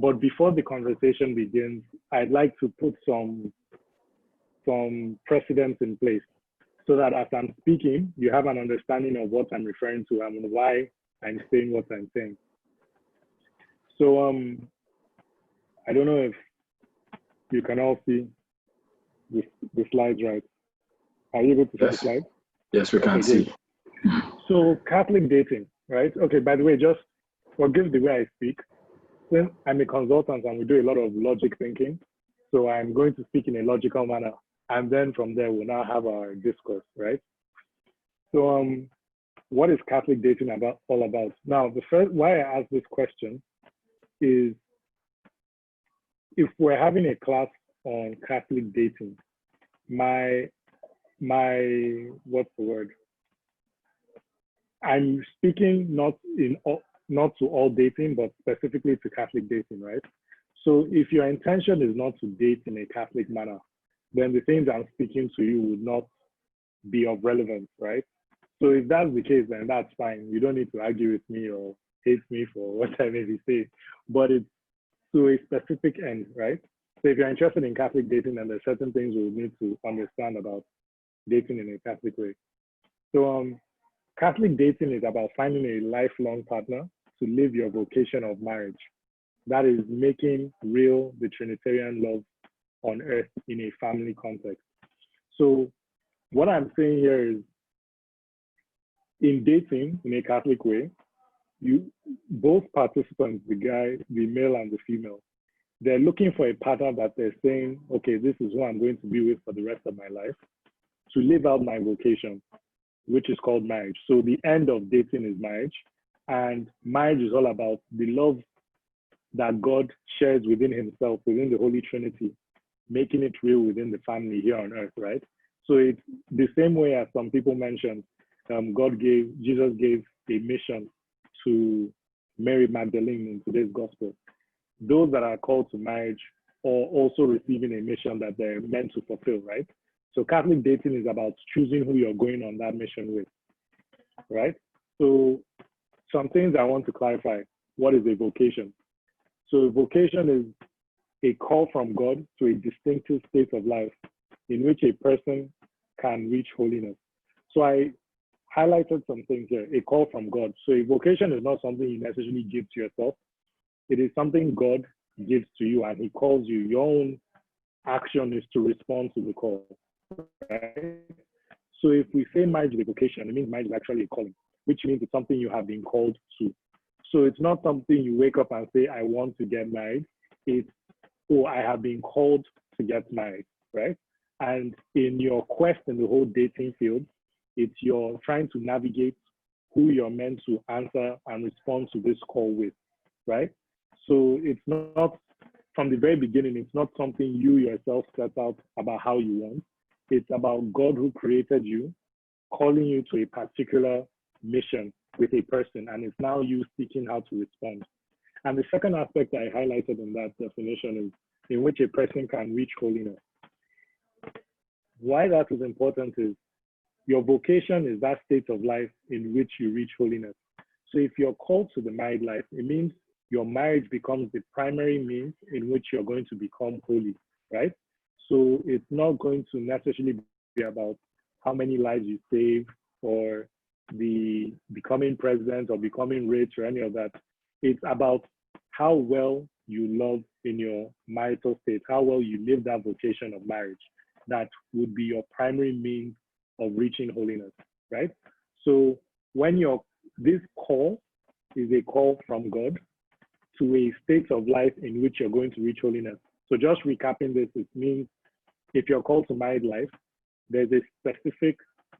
But before the conversation begins, I'd like to put some precedents in place so that as I'm speaking, you have an understanding of what I'm referring to and why I'm saying what I'm saying. So I don't know if you can all see the slides, right? Are you able to see the slides? Yes, we can see. So Catholic dating, right? Okay, by the way, just forgive the way I speak. Since I'm a consultant and we do a lot of logic thinking, so I'm going to speak in a logical manner. And then from there, we'll now have our discourse, right? So what is Catholic dating all about? Now, the first, why I ask this question is, if we're having a class on Catholic dating, my what's the word? I'm speaking not to all dating, but specifically to Catholic dating, right? So if your intention is not to date in a Catholic manner, then the things I'm speaking to you would not be of relevance, right? So if that's the case, then that's fine. You don't need to argue with me or hate me for what I maybe say, but it's to a specific end, right? So if you're interested in Catholic dating, then there's certain things we need to understand about dating in a Catholic way. So Catholic dating is about finding a lifelong partner to live your vocation of marriage. That is making real the Trinitarian love on earth in a family context. So what I'm saying here is, in dating in a Catholic way, both participants, the male and the female, they're looking for a partner that they're saying, okay, this is who I'm going to be with for the rest of my life, to live out my vocation, which is called marriage. So the end of dating is marriage, and marriage is all about the love that God shares within himself, within the Holy Trinity, making it real within the family here on earth, right? So it's the same way as some people mentioned, Jesus gave a mission to Mary Magdalene in today's gospel. Those that are called to marriage are also receiving a mission that they're meant to fulfill, right? So Catholic dating is about choosing who you're going on that mission with, right? So some things I want to clarify. What is a vocation? So a vocation is a call from God to a distinctive state of life in which a person can reach holiness. So I highlighted some things here, a call from God. So a vocation is not something you necessarily give to yourself. It is something God gives to you and he calls you. Your own action is to respond to the call, right? So if we say marriage is a vocation, it means marriage is actually a calling, which means it's something you have been called to. So it's not something you wake up and say, I want to get married. It's, oh, I have been called to get married, right? And in your quest in the whole dating field, it's you're trying to navigate who you're meant to answer and respond to this call with, right? So it's not, from the very beginning, it's not something you yourself set out about how you want. It's about God who created you, calling you to a particular mission with a person, and it's now you seeking how to respond. And the second aspect I highlighted in that definition is in which a person can reach holiness. Why that is important is your vocation is that state of life in which you reach holiness. So if you're called to the married life, it means your marriage becomes the primary means in which you're going to become holy, right? So it's not going to necessarily be about how many lives you save or the becoming president or becoming rich or any of that. It's about how well you love in your marital state, how well you live that vocation of marriage. That would be your primary means of reaching holiness, right? So when this call is a call from God to a state of life in which you're going to reach holiness. So just recapping this, it means if you're called to married life, there's a specific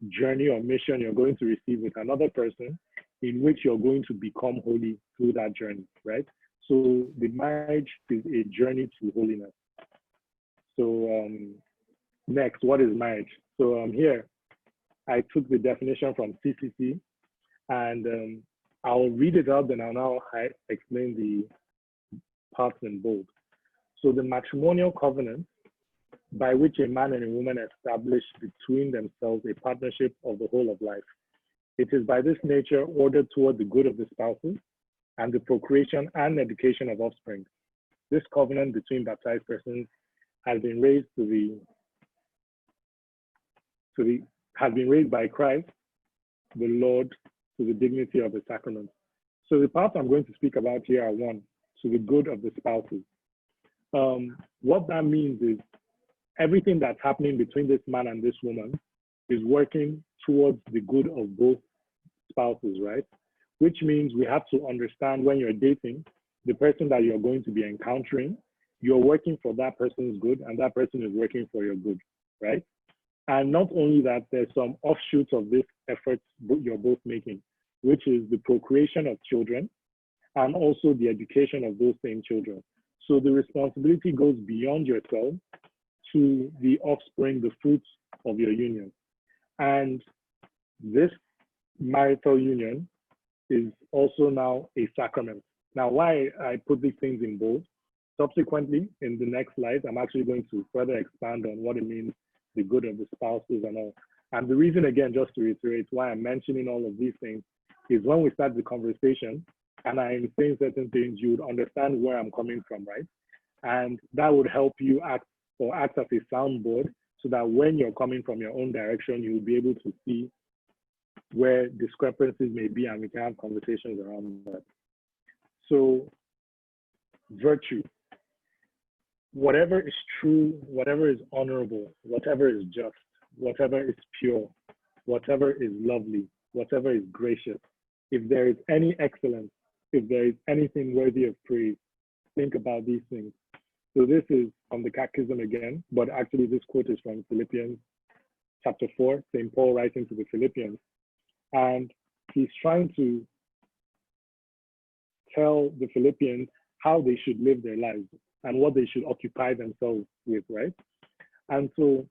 journey or mission you're going to receive with another person in which you're going to become holy through that journey, right? So the marriage is a journey to holiness. So next, what is marriage? So here, I took the definition from CCC, and I'll read it out, then I'll now explain the parts in bold. So the matrimonial covenant by which a man and a woman establish between themselves a partnership of the whole of life. It is by this nature ordered toward the good of the spouses and the procreation and education of offspring. this covenant between baptized persons has been raised has been raised by Christ, the Lord, to the dignity of the sacrament. So the parts I'm going to speak about here are one, to the good of the spouses. What that means is everything that's happening between this man and this woman is working towards the good of both spouses, right? Which means we have to understand when you're dating, the person that you're going to be encountering, you're working for that person's good and that person is working for your good, right? And not only that, there's some offshoots of this effort you're both making, which is the procreation of children and also the education of those same children. So the responsibility goes beyond yourself to the offspring, the fruits of your union. And this marital union is also now a sacrament. Now, why I put these things in bold, subsequently in the next slide, I'm actually going to further expand on what it means, the good of the spouses and all. And the reason, again, just to reiterate why I'm mentioning all of these things is when we start the conversation and I'm saying certain things, you would understand where I'm coming from, right? And that would help you act as a soundboard so that when you're coming from your own direction, you'll be able to see where discrepancies may be and we can have conversations around that. So, virtue. Whatever is true, whatever is honorable, whatever is just, whatever is pure, whatever is lovely, whatever is gracious, if there is any excellence, if there is anything worthy of praise, think about these things. So this is from the Catechism again, but actually this quote is from Philippians chapter 4, St. Paul writing to the Philippians. And he's trying to tell the Philippians how they should live their lives and what they should occupy themselves with, right? And so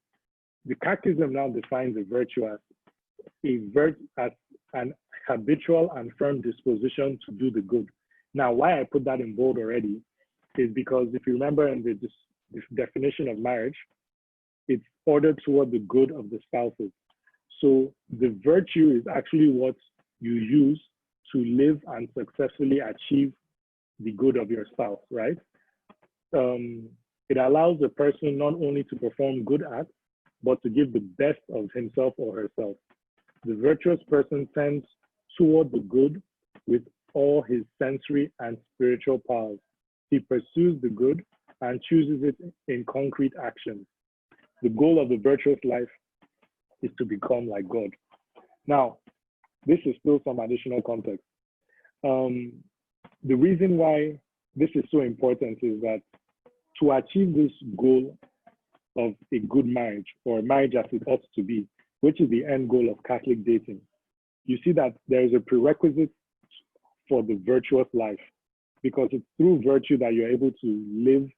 the Catechism now defines a virtue as an habitual and firm disposition to do the good. Now, why I put that in bold already is because if you remember in the definition of marriage, it's ordered toward the good of the spouses. So the virtue is actually what you use to live and successfully achieve the good of your spouse, right? It allows a person not only to perform good acts, but to give the best of himself or herself. The virtuous person tends toward the good with all his sensory and spiritual powers. He pursues the good and chooses it in concrete actions. The goal of the virtuous life is to become like God. Now, this is still some additional context. The reason why this is so important is that to achieve this goal of a good marriage, or a marriage as it ought to be, which is the end goal of Catholic dating, you see that there is a prerequisite for the virtuous life, because it's through virtue that you're able to live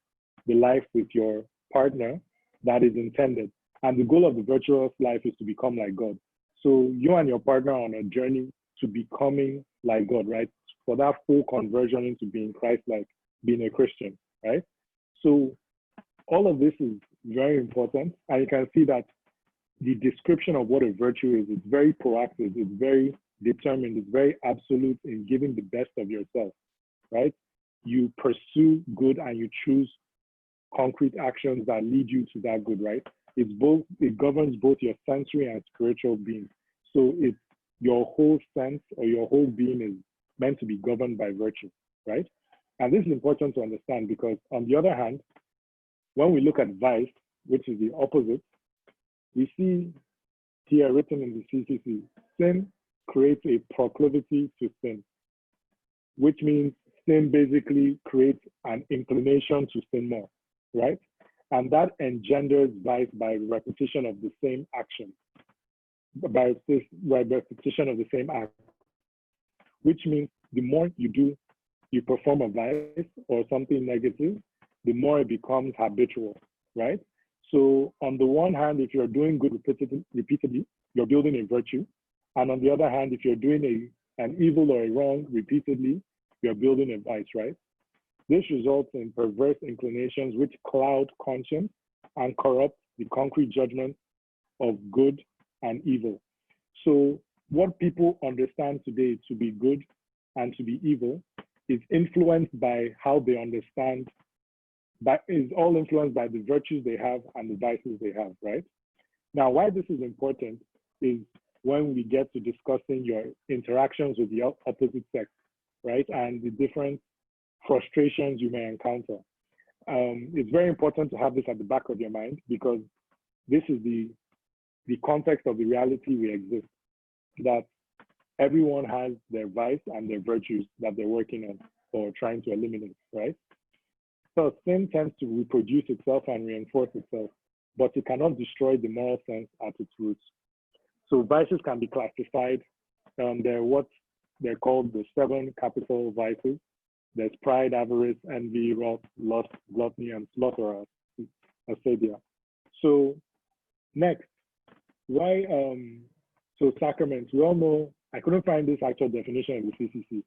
the life with your partner that is intended. And the goal of the virtuous life is to become like God. So you and your partner are on a journey to becoming like God, right? For that full conversion into being Christ-like, being a Christian, right? So all of this is very important. And you can see that the description of what a virtue is very proactive, it's very determined, it's very absolute in giving the best of yourself, right? You pursue good and you choose concrete actions that lead you to that good, right? It governs both your sensory and spiritual being. So it's your whole sense or your whole being is meant to be governed by virtue, right? And this is important to understand because on the other hand, when we look at vice, which is the opposite, we see here written in the CCC, sin creates a proclivity to sin, which means sin basically creates an inclination to sin more, right? And that engenders vice by repetition of the same action, by repetition of the same act, which means the more you perform a vice or something negative, the more it becomes habitual, right? So on the one hand, if you're doing good repeatedly, you're building a virtue. And on the other hand, if you're doing an evil or a wrong repeatedly, you're building a vice, right? This results in perverse inclinations which cloud conscience and corrupt the concrete judgment of good and evil. So what people understand today to be good and to be evil is influenced by how they understand but is all influenced by the virtues they have and the vices they have, right? Now, why this is important is when we get to discussing your interactions with the opposite sex, right? And the different frustrations you may encounter. It's very important to have this at the back of your mind, because this is the context of the reality we exist, that everyone has their vice and their virtues that they're working on or trying to eliminate, right? So sin tends to reproduce itself and reinforce itself, but it cannot destroy the moral sense at its roots. So vices can be classified. They're what they're called the 7 capital vices. There's pride, avarice, envy, wrath, lust, gluttony, and slaughter, acedia. So next, why, so sacraments, we all know, I couldn't find this actual definition in the CCC,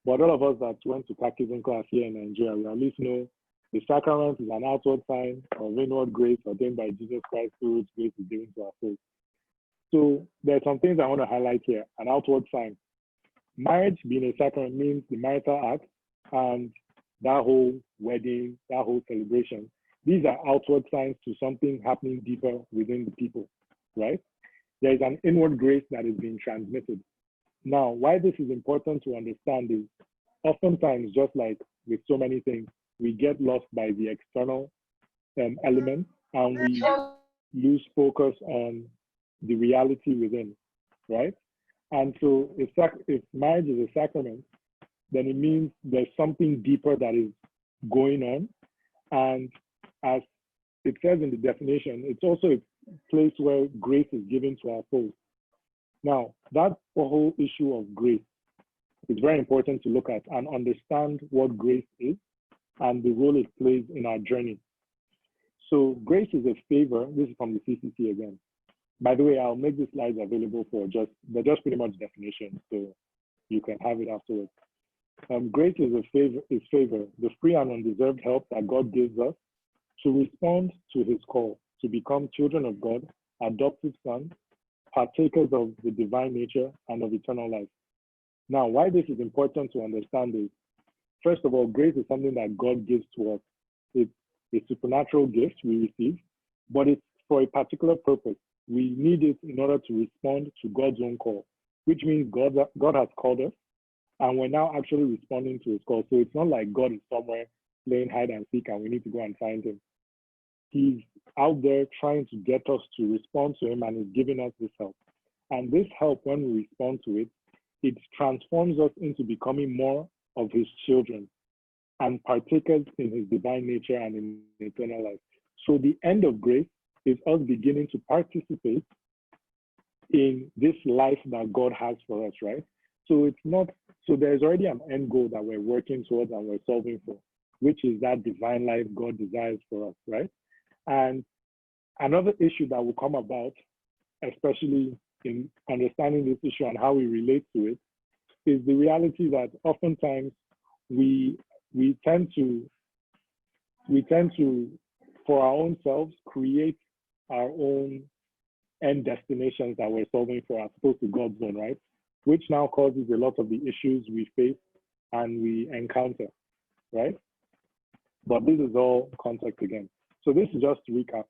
but all of us that went to Catechism class here in Nigeria, we at least know the sacrament is an outward sign of inward grace ordained by Jesus Christ, through which grace is given to our faith. So there's some things I want to highlight here. An outward sign. Marriage being a sacrament means the marital act and that whole wedding, that whole celebration. These are outward signs to something happening deeper within the people, right? There is an inward grace that is being transmitted. Now, why this is important to understand is oftentimes, just like with so many things, we get lost by the external elements, and we lose focus on the reality within, right? And so if marriage is a sacrament, then it means there's something deeper that is going on. And as it says in the definition, it's also a place where grace is given to our souls. Now, that whole issue of grace is very important to look at and understand what grace is and the role it plays in our journey. So grace is a favor. This is from the CCC again. By the way, I'll make the slides available they're just pretty much definitions, so you can have it afterwards. Grace is favor, the free and undeserved help that God gives us to respond to his call, to become children of God, adopted sons, partakers of the divine nature and of eternal life. Now, why this is important to understand is, first of all, grace is something that God gives to us. It's a supernatural gift we receive, but it's for a particular purpose. We need it in order to respond to God's own call, which means God has called us, and we're now actually responding to his call. So it's not like God is somewhere playing hide and seek and we need to go and find him. He's out there trying to get us to respond to him, and is giving us this help. And this help, when we respond to it, it transforms us into becoming more of his children and partakers in his divine nature and in eternal life. So the end of grace is us beginning to participate in this life that God has for us, right? So it's not, so there's already an end goal that we're working towards and we're solving for, which is that divine life God desires for us, right? And another issue that will come about, especially in understanding this issue and how we relate to it, is the reality that oftentimes we tend to, for our own selves, create our own end destinations that we're solving for as opposed to God's own, right? Which now causes a lot of the issues we face and we encounter, right? But this is all context again. So this is just to recap.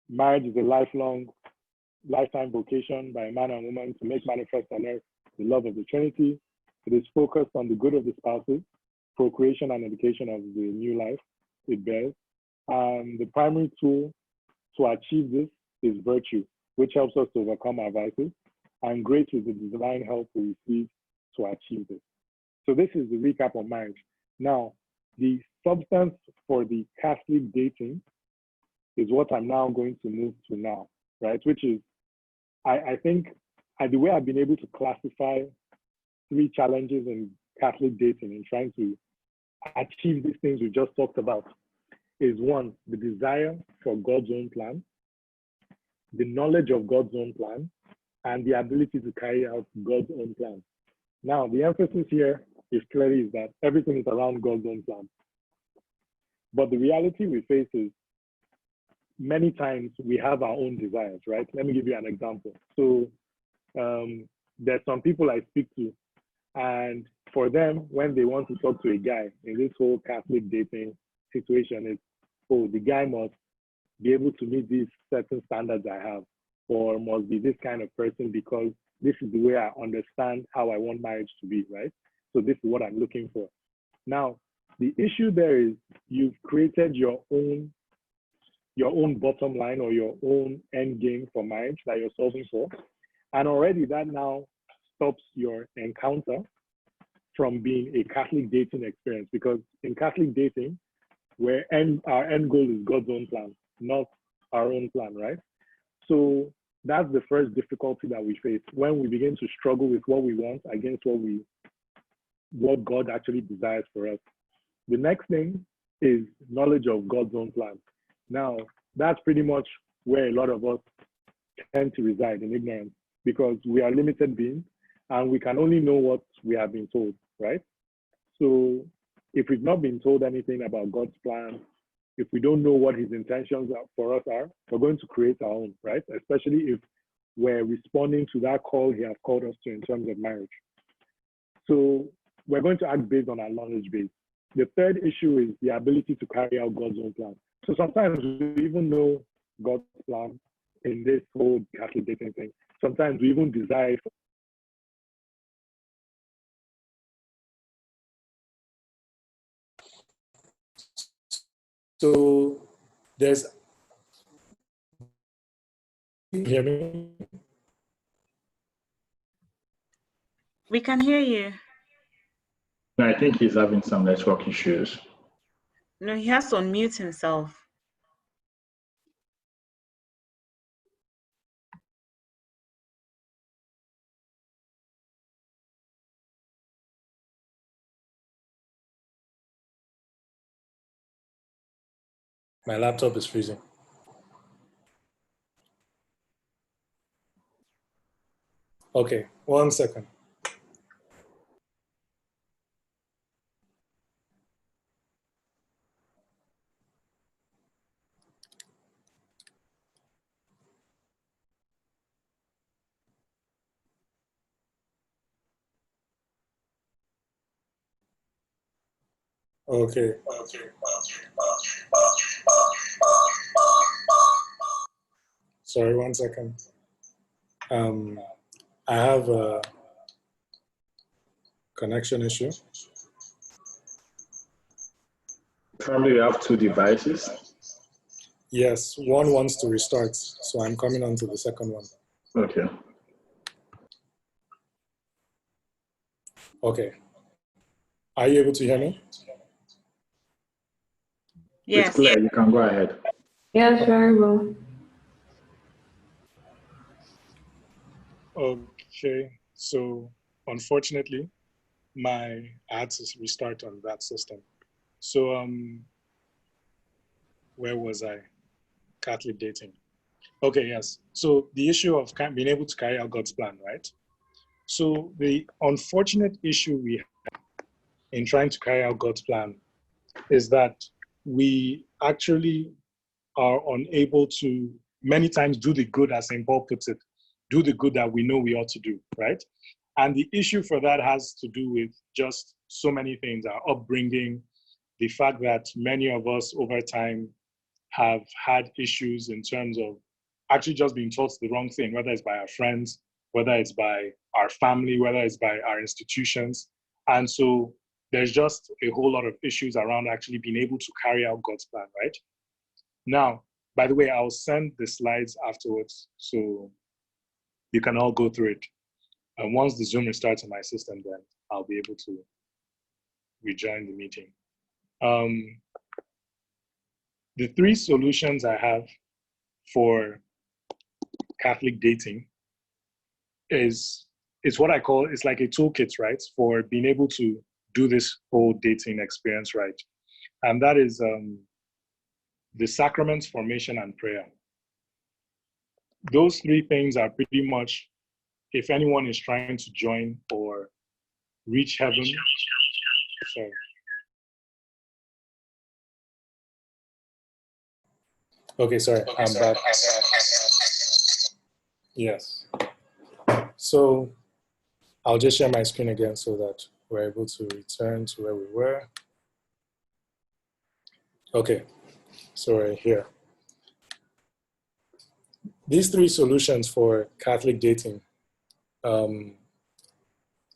Marriage is a lifetime vocation by a man and woman to make manifest on earth the love of the Trinity. It is focused on the good of the spouses, procreation and education of the new life it bears. The primary tool to achieve this is virtue, which helps us to overcome our vices, and grace is the divine help we receive to achieve this. So this is the recap of marriage. Now, the substance for the Catholic dating is what I'm now going to move to now, right? Which is, I think, the way I've been able to classify 3 challenges in Catholic dating in trying to achieve these things we just talked about is 1, the desire for God's own plan, the knowledge of God's own plan, and the ability to carry out God's own plan. Now, the emphasis here is clearly that everything is around God's own plan. But the reality we face is many times we have our own desires, right? Let me give you an example. So there's some people I speak to, and for them, when they want to talk to a guy in this whole Catholic dating situation is, oh, the guy must be able to meet these certain standards I have, or must be this kind of person because this is the way I understand how I want marriage to be, right? So this is what I'm looking for. Now, the issue there is you've created your own bottom line or your own end game for marriage that you're solving for. And already that now stops your encounter from being a Catholic dating experience, because in Catholic dating, our end goal is God's own plan, not our own plan, right? So that's the first difficulty that we face when we begin to struggle with what we want against what God actually desires for us. The next thing is knowledge of God's own plan. Now, that's pretty much where a lot of us tend to reside, in ignorance, because we are limited beings and we can only know what we have been told, right? So if we've not been told anything about God's plan, if we don't know what his intentions for us are, we're going to create our own, right? Especially if we're responding to that call he has called us to in terms of marriage. So we're going to act based on our knowledge base. The third issue is the ability to carry out God's own plan. So sometimes we even know God's plan in this whole Catholic dating thing. Sometimes we even desire. So there's, you hear me? We can hear you. I think he's having some network issues. No, he has to unmute himself. My laptop is freezing. Okay, 1 second. Okay. Sorry, 1 second. I have a connection issue. Currently, you have two devices. Yes, one wants to restart, so I'm coming on to the second one. Okay. Okay. Are you able to hear me? Yes. It's clear. You can go ahead. Yes, very well. Okay, so unfortunately, I had to restart on that system. So where was I? Catholic dating. Okay, yes. So the issue of being able to carry out God's plan, right? So the unfortunate issue we have in trying to carry out God's plan is that we actually are unable to many times do the good, as St. Paul puts it, do the good that we know we ought to do, right? And the issue for that has to do with just so many things, our upbringing, the fact that many of us over time have had issues in terms of actually just being taught the wrong thing, whether it's by our friends, whether it's by our family, whether it's by our institutions. And so there's just a whole lot of issues around actually being able to carry out God's plan, right? Now, by the way, I'll send the slides afterwards so you can all go through it. And once the Zoom restarts on my system, then I'll be able to rejoin the meeting. The three solutions I have for Catholic dating is what I call, it's like a toolkit, right? For being able to do this whole dating experience right. And that is the sacraments, formation, and prayer. Those three things are pretty much, if anyone is trying to join or reach heaven, sorry. Okay, sorry, I'm back. Yes. So I'll just share my screen again so that we're able to return to where we were. Okay, so we're here. These three solutions for Catholic dating,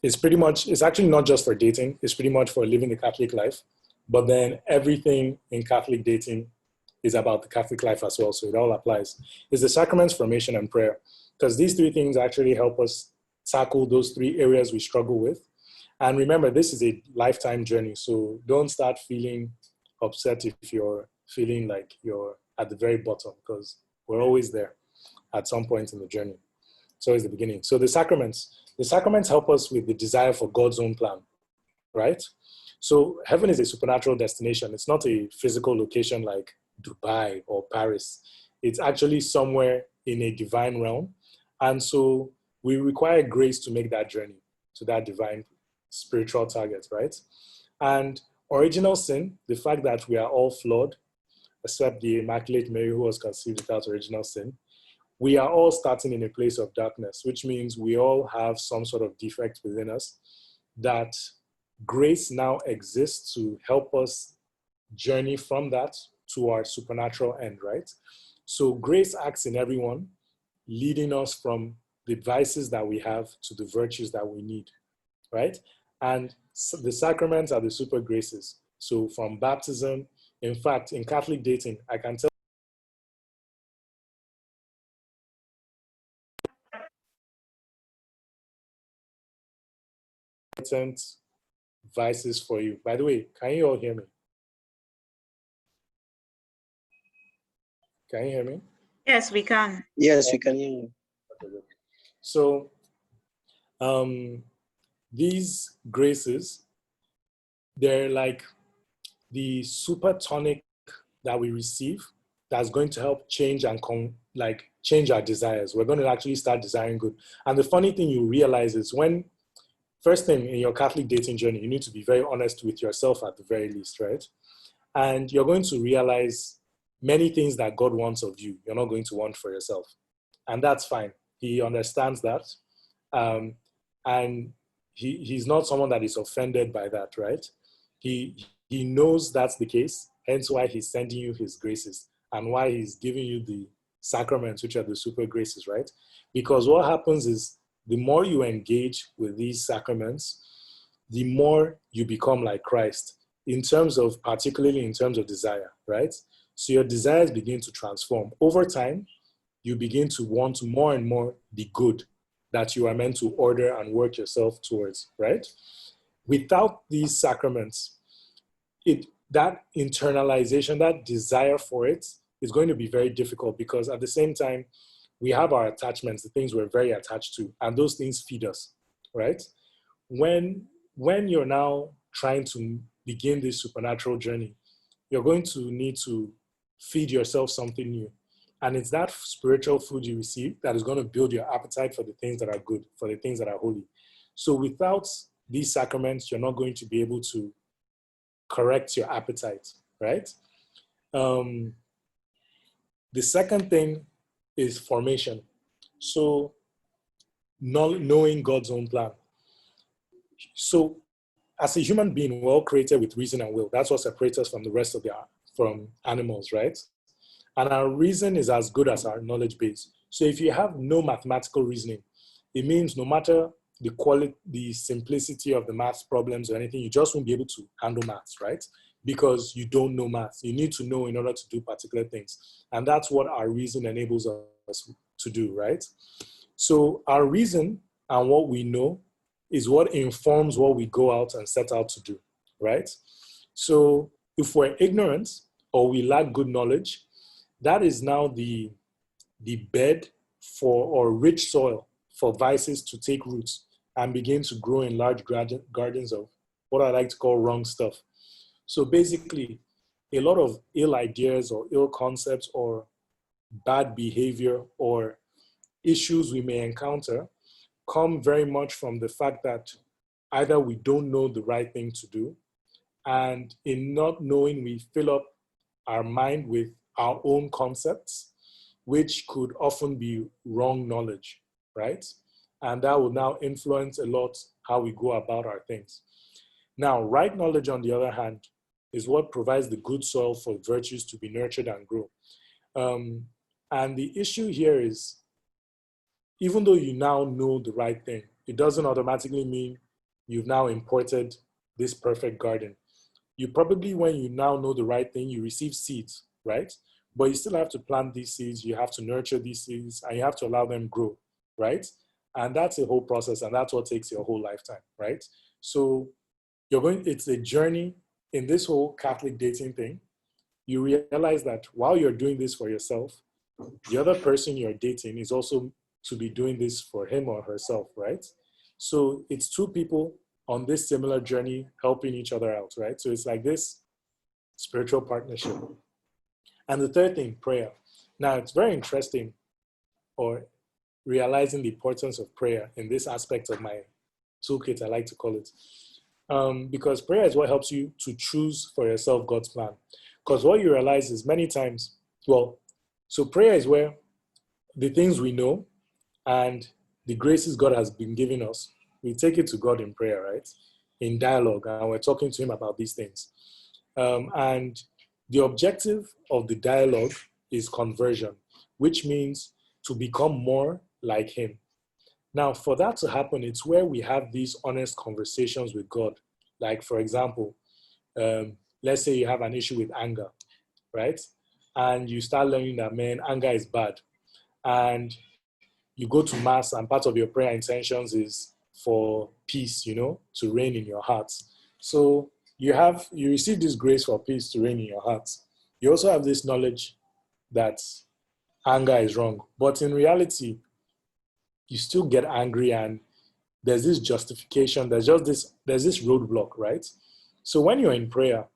it's actually not just for dating, it's pretty much for living the Catholic life. But then everything in Catholic dating is about the Catholic life as well, so it all applies. It's the sacraments, formation, and prayer. Because these three things actually help us tackle those three areas we struggle with. And remember, this is a lifetime journey, so don't start feeling upset if you're feeling like you're at the very bottom, because we're always there at some point in the journey. So it's the beginning. So the sacraments help us with the desire for God's own plan, right? So heaven is a supernatural destination. It's not a physical location like Dubai or Paris. It's actually somewhere in a divine realm. And so we require grace to make that journey to that divine spiritual target, right? And original sin, the fact that we are all flawed, except the Immaculate Mary who was conceived without original sin, we are all starting in a place of darkness, which means we all have some sort of defect within us, that grace now exists to help us journey from that to our supernatural end, right? So grace acts in everyone, leading us from the vices that we have to the virtues that we need, right? And the sacraments are the super graces. So from baptism, in fact, in Catholic dating, I can tell vices for you. By the way, can you all hear me? Can you hear me? Yes, we can. Yes, we can hear you. So these graces, they're like the super tonic that we receive that's going to help change and change our desires. We're going to actually start desiring good. And the funny thing you realize is first thing in your Catholic dating journey, you need to be very honest with yourself at the very least, right? And you're going to realize many things that God wants of you, you're not going to want for yourself. And that's fine. He understands that. And he's not someone that is offended by that, right? He knows that's the case, hence why he's sending you his graces and why he's giving you the sacraments, which are the super graces, right? Because what happens is the more you engage with these sacraments, the more you become like Christ, particularly in terms of desire, right? So your desires begin to transform. Over time, you begin to want more and more the good that you are meant to order and work yourself towards, right? Without these sacraments, that internalization, that desire for it is going to be very difficult, because at the same time, we have our attachments, the things we're very attached to, and those things feed us, right? When you're now trying to begin this supernatural journey, you're going to need to feed yourself something new. And it's that spiritual food you receive that is going to build your appetite for the things that are good, for the things that are holy. So without these sacraments, you're not going to be able to correct your appetite, right? The second thing is formation. So knowing God's own plan. So as a human being, we're all created with reason and will. That's what separates us from the rest of from animals, right? And our reason is as good as our knowledge base. So if you have no mathematical reasoning, it means no matter the quality, the simplicity of the math problems or anything, you just won't be able to handle maths, right? Because you don't know maths. You need to know in order to do particular things. And that's what our reason enables us to do, right? So our reason and what we know is what informs what we go out and set out to do, right? So if we're ignorant or we lack good knowledge, that is now the bed or rich soil for vices to take roots and begin to grow in large gardens of what I like to call wrong stuff. So basically, a lot of ill ideas or ill concepts or bad behavior or issues we may encounter come very much from the fact that either we don't know the right thing to do, and in not knowing, we fill up our mind with our own concepts, which could often be wrong knowledge, right? And that will now influence a lot how we go about our things. Now, right knowledge, on the other hand, is what provides the good soil for virtues to be nurtured and grow. And the issue here is, even though you now know the right thing, it doesn't automatically mean you've now imported this perfect garden. You probably, when you now know the right thing, you receive seeds, right? But you still have to plant these seeds, you have to nurture these seeds, and you have to allow them grow, right? And that's a whole process, and that's what takes your whole lifetime, right? So it's a journey in this whole Catholic dating thing. You realize that while you're doing this for yourself, the other person you're dating is also to be doing this for him or herself, right? So it's two people on this similar journey helping each other out, right? So it's like this spiritual partnership. And the third thing, prayer. Now, it's very interesting, or realizing the importance of prayer in this aspect of my toolkit, I like to call it. Because prayer is what helps you to choose for yourself God's plan. Because what you realize is many times, so prayer is where the things we know and the graces God has been giving us, we take it to God in prayer, right? In dialogue, and we're talking to him about these things. And the objective of the dialogue is conversion, which means to become more like him. Now, for that to happen, it's where we have these honest conversations with God. Like, for example, let's say you have an issue with anger, right? And you start learning that, man, anger is bad. And you go to Mass, and part of your prayer intentions is for peace, to reign in your heart. So you receive this grace for peace to reign in your heart. You also have this knowledge that anger is wrong. But in reality, you still get angry, and there's this justification, there's this roadblock, right? So when you're in prayer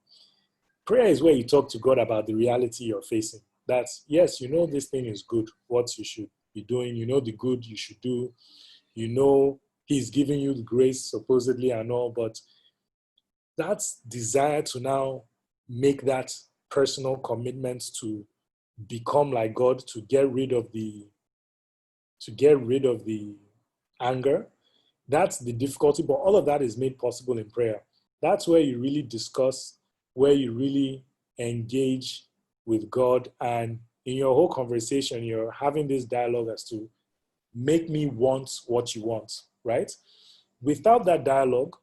is where you talk to God about the reality you're facing. That's, yes, this thing is good, what you should be doing, the good you should do, he's giving you the grace supposedly and all, but that's desire to now make that personal commitment to become like God, to get rid of the anger. That's the difficulty, but all of that is made possible in prayer. That's where you really discuss, where you really engage with God, and in your whole conversation, you're having this dialogue as to make me want what you want, right? Without that dialogue,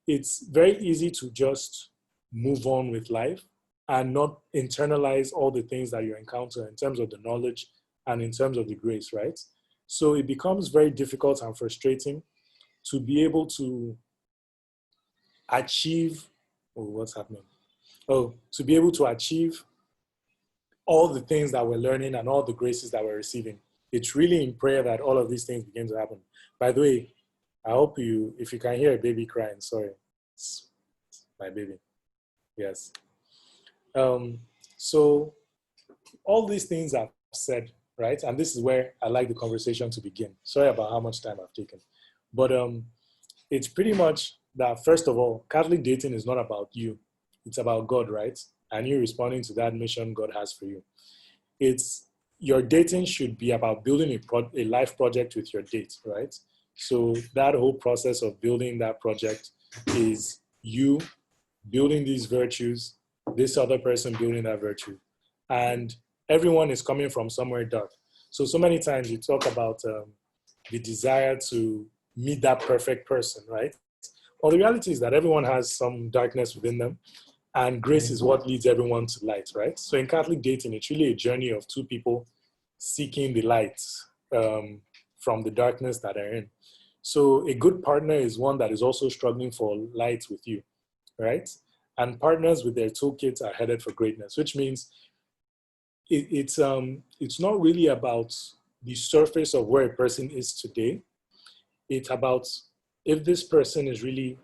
it's very easy to just move on with life and not internalize all the things that you encounter in terms of the knowledge and in terms of the grace, right? So it becomes very difficult and frustrating to be able to achieve, to be able to achieve all the things that we're learning and all the graces that we're receiving. It's really in prayer that all of these things begin to happen. By the way, I hope if you can hear a baby crying, sorry, it's my baby. Yes. So all these things I've said, right? And this is where I like the conversation to begin. Sorry about how much time I've taken. But it's pretty much that, first of all, Catholic dating is not about you. It's about God, right? And you responding to that mission God has for you. Your dating should be about building a life project with your date, right? So that whole process of building that project is you building these virtues, this other person building that virtue. And everyone is coming from somewhere dark. So many times you talk about the desire to meet that perfect person, right? Well, the reality is that everyone has some darkness within them, and grace is what leads everyone to light, right? So in Catholic dating, it's really a journey of two people seeking the light from the darkness that they're in. So a good partner is one that is also struggling for light with you, right? And partners with their toolkits are headed for greatness, which means it's not really about the surface of where a person is today. It's about if this person is really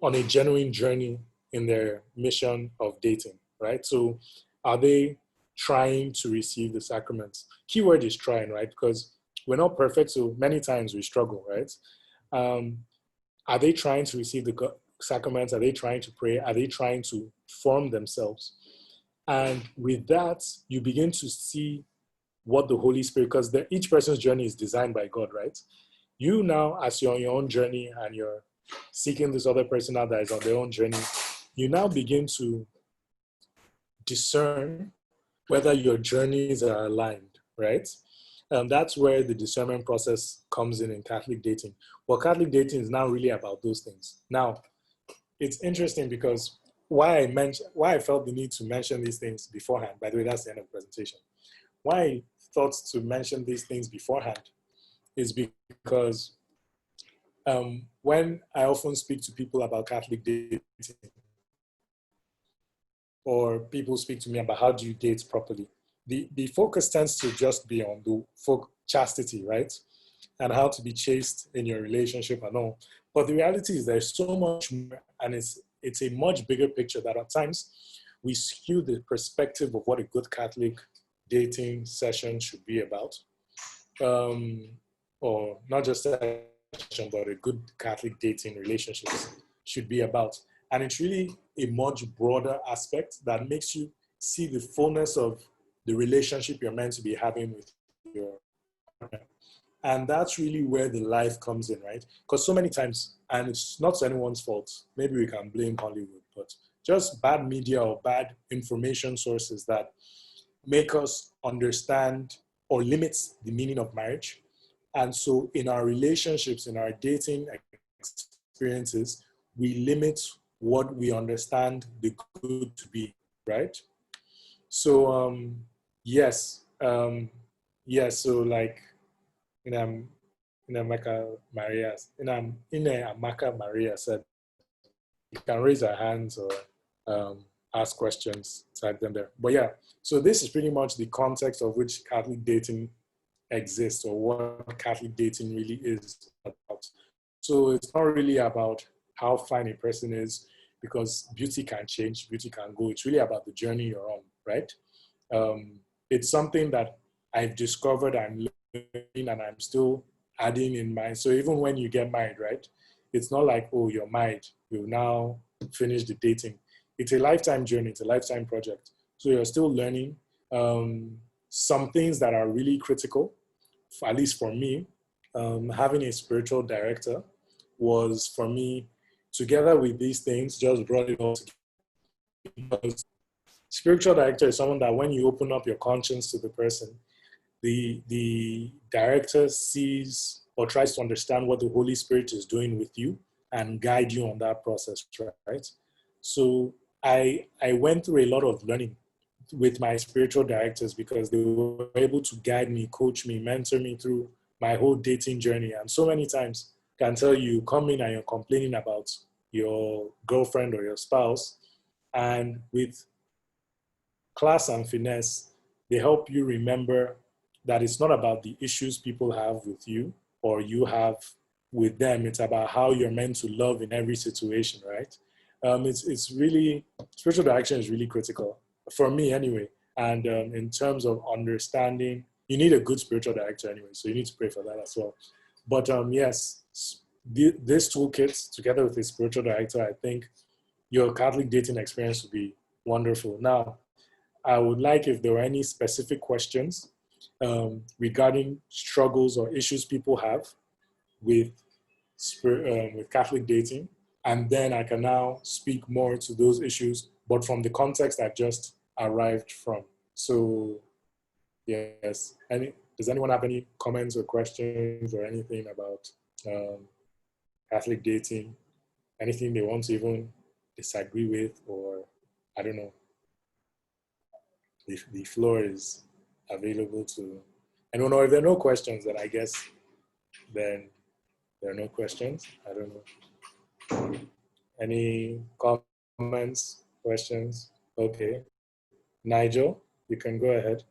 on a genuine journey in their mission of dating, right? So are they trying to receive the sacraments? Keyword is trying, right? Because we're not perfect, so many times we struggle, right? Are they trying to receive the sacraments? Are they trying to pray? Are they trying to form themselves? And with that, you begin to see what the Holy Spirit, because each person's journey is designed by God, right? You now, as you're on your own journey and you're seeking this other person out that is on their own journey, you now begin to discern whether your journeys are aligned, right? That's where the discernment process comes in Catholic dating. Well, Catholic dating is now really about those things. Now, it's interesting because why I felt the need to mention these things beforehand, by the way, that's the end of the presentation. Why I thought to mention these things beforehand is because when I often speak to people about Catholic dating, or people speak to me about how do you date properly, the focus tends to just be on the chastity, right? And how to be chaste in your relationship and all. But the reality is there's so much more, and it's a much bigger picture that at times we skew the perspective of what a good Catholic dating session should be about. Or not just a session, but a good Catholic dating relationships should be about. And it's really a much broader aspect that makes you see the fullness of the relationship you're meant to be having with your partner. And that's really where the life comes in, right? Because so many times, and it's not anyone's fault, maybe we can blame Hollywood, but just bad media or bad information sources that make us understand or limits the meaning of marriage. And so in our relationships, in our dating experiences, we limit what we understand the good to be, right? So yes, so like Amaka Maria said, you can raise our hands or ask questions, type them there. But yeah, so this is pretty much the context of which Catholic dating exists, or what Catholic dating really is about. So it's not really about how fine a person is, because beauty can change, beauty can go. It's really about the journey you're on, right? It's something that I've discovered, I'm learning, and I'm still adding in mind. So even when you get married, right? It's not like, oh, you're married, you've now finished the dating. It's a lifetime journey, it's a lifetime project. So you're still learning. Some things that are really critical, at least for me, having a spiritual director was, for me, together with these things, just brought it all together. Because spiritual director is someone that when you open up your conscience to the person, the director sees or tries to understand what the Holy Spirit is doing with you and guide you on that process, right? So I went through a lot of learning with my spiritual directors, because they were able to guide me, coach me, mentor me through my whole dating journey. And so many times, I can tell you, come in and you're complaining about your girlfriend or your spouse, and with class and finesse, they help you remember that it's not about the issues people have with you or you have with them. It's about how you're meant to love in every situation, right? It's really, spiritual direction is really critical for me anyway. And in terms of understanding, you need a good spiritual director anyway, so you need to pray for that as well. But yes, this toolkit together with a spiritual director, I think your Catholic dating experience would be wonderful. Now, I would like if there were any specific questions regarding struggles or issues people have with Catholic dating, and then I can now speak more to those issues, but from the context I've just arrived from. So, yes. Does anyone have any comments or questions or anything about Catholic dating? Anything they want to even disagree with, or I don't know. The floor is available to anyone. Or if there are no questions, then I guess then there are no questions. I don't know. Any comments, questions? Okay. Nigel, you can go ahead.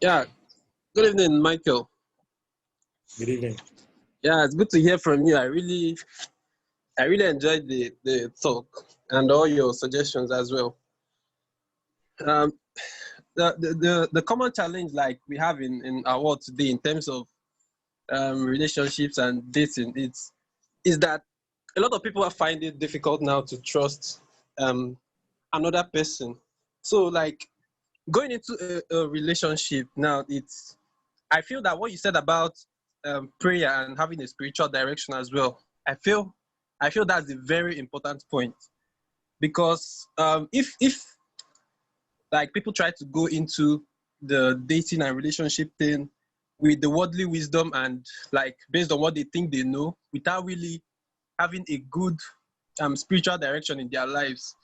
Yeah. Good evening, Michael. Good evening. Yeah, it's good to hear from you. I really enjoyed the talk and all your suggestions as well. The common challenge like we have in our world today in terms of relationships and dating, is that a lot of people are finding it difficult now to trust another person. So like going into a relationship now, I feel that what you said about prayer and having a spiritual direction as well. I feel that's a very important point, because if like people try to go into the dating and relationship thing with the worldly wisdom and like based on what they think they know, without really having a good spiritual direction in their lives,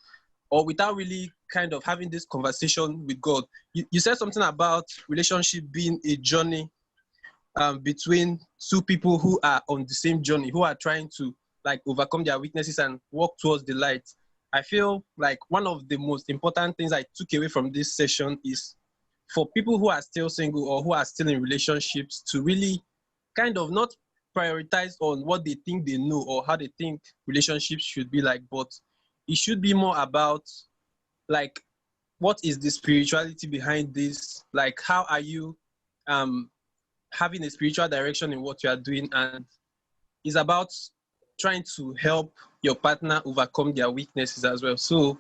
or without really kind of having this conversation with God. You said something about relationship being a journey between two people who are on the same journey, who are trying to like overcome their weaknesses and walk towards the light. I feel like one of the most important things I took away from this session is for people who are still single or who are still in relationships to really kind of not prioritize on what they think they know or how they think relationships should be like, but it should be more about like, what is the spirituality behind this? Like, how are you having a spiritual direction in what you are doing? And it's about trying to help your partner overcome their weaknesses as well. So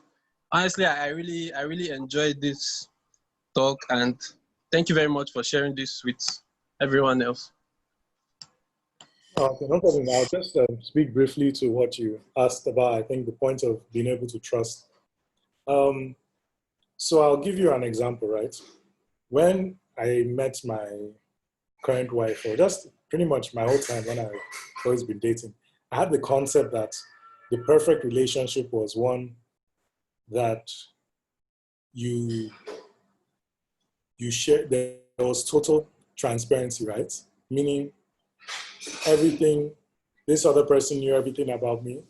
honestly, I really enjoyed this talk, and thank you very much for sharing this with everyone else. Okay, no problem. I'll just speak briefly to what you asked about, I think the point of being able to trust. So I'll give you an example, right? When I met my current wife, or just pretty much my whole time when I've always been dating, I had the concept that the perfect relationship was one that you share, there was total transparency, right? Meaning everything, this other person knew everything about me,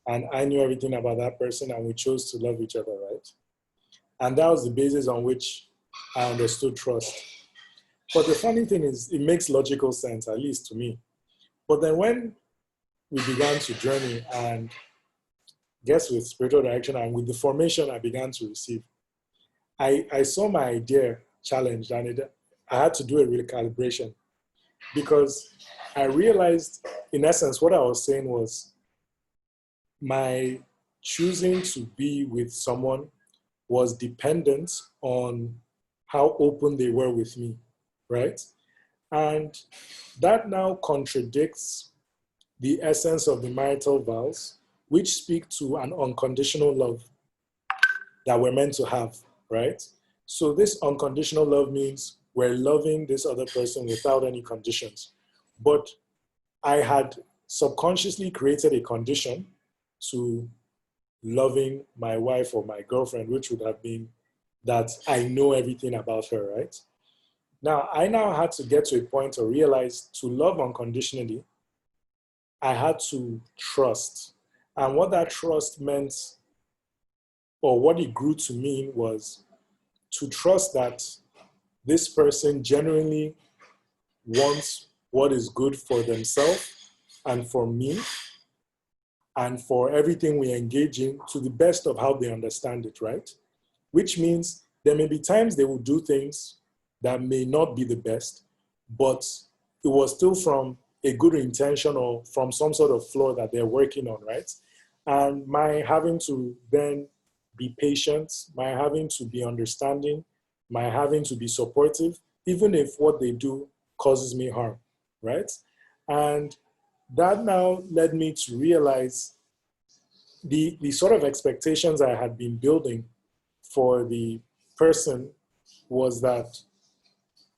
and I knew everything about that person, and we chose to love each other, right? And that was the basis on which I understood trust. But the funny thing is, it makes logical sense, at least to me. But then when we began to journey and guess with spiritual direction and with the formation I began to receive, I saw my idea challenged, and I had to do a recalibration, because I realized, in essence, what I was saying was my choosing to be with someone was dependent on how open they were with me, right? And that now contradicts the essence of the marital vows, which speak to an unconditional love that we're meant to have, right? So this unconditional love means we're loving this other person without any conditions. But I had subconsciously created a condition to loving my wife or my girlfriend, which would have been that I know everything about her, right? Now, I had to get to a point to realize to love unconditionally, I had to trust. And what that trust meant, or what it grew to mean, was to trust that this person genuinely wants what is good for themselves and for me and for everything we engage in to the best of how they understand it, right? Which means there may be times they will do things that may not be the best, but it was still from a good intention or from some sort of flaw that they're working on, right? And my having to then be patient, my having to be understanding, my having to be supportive, even if what they do causes me harm, right? And that now led me to realize the sort of expectations I had been building for the person was that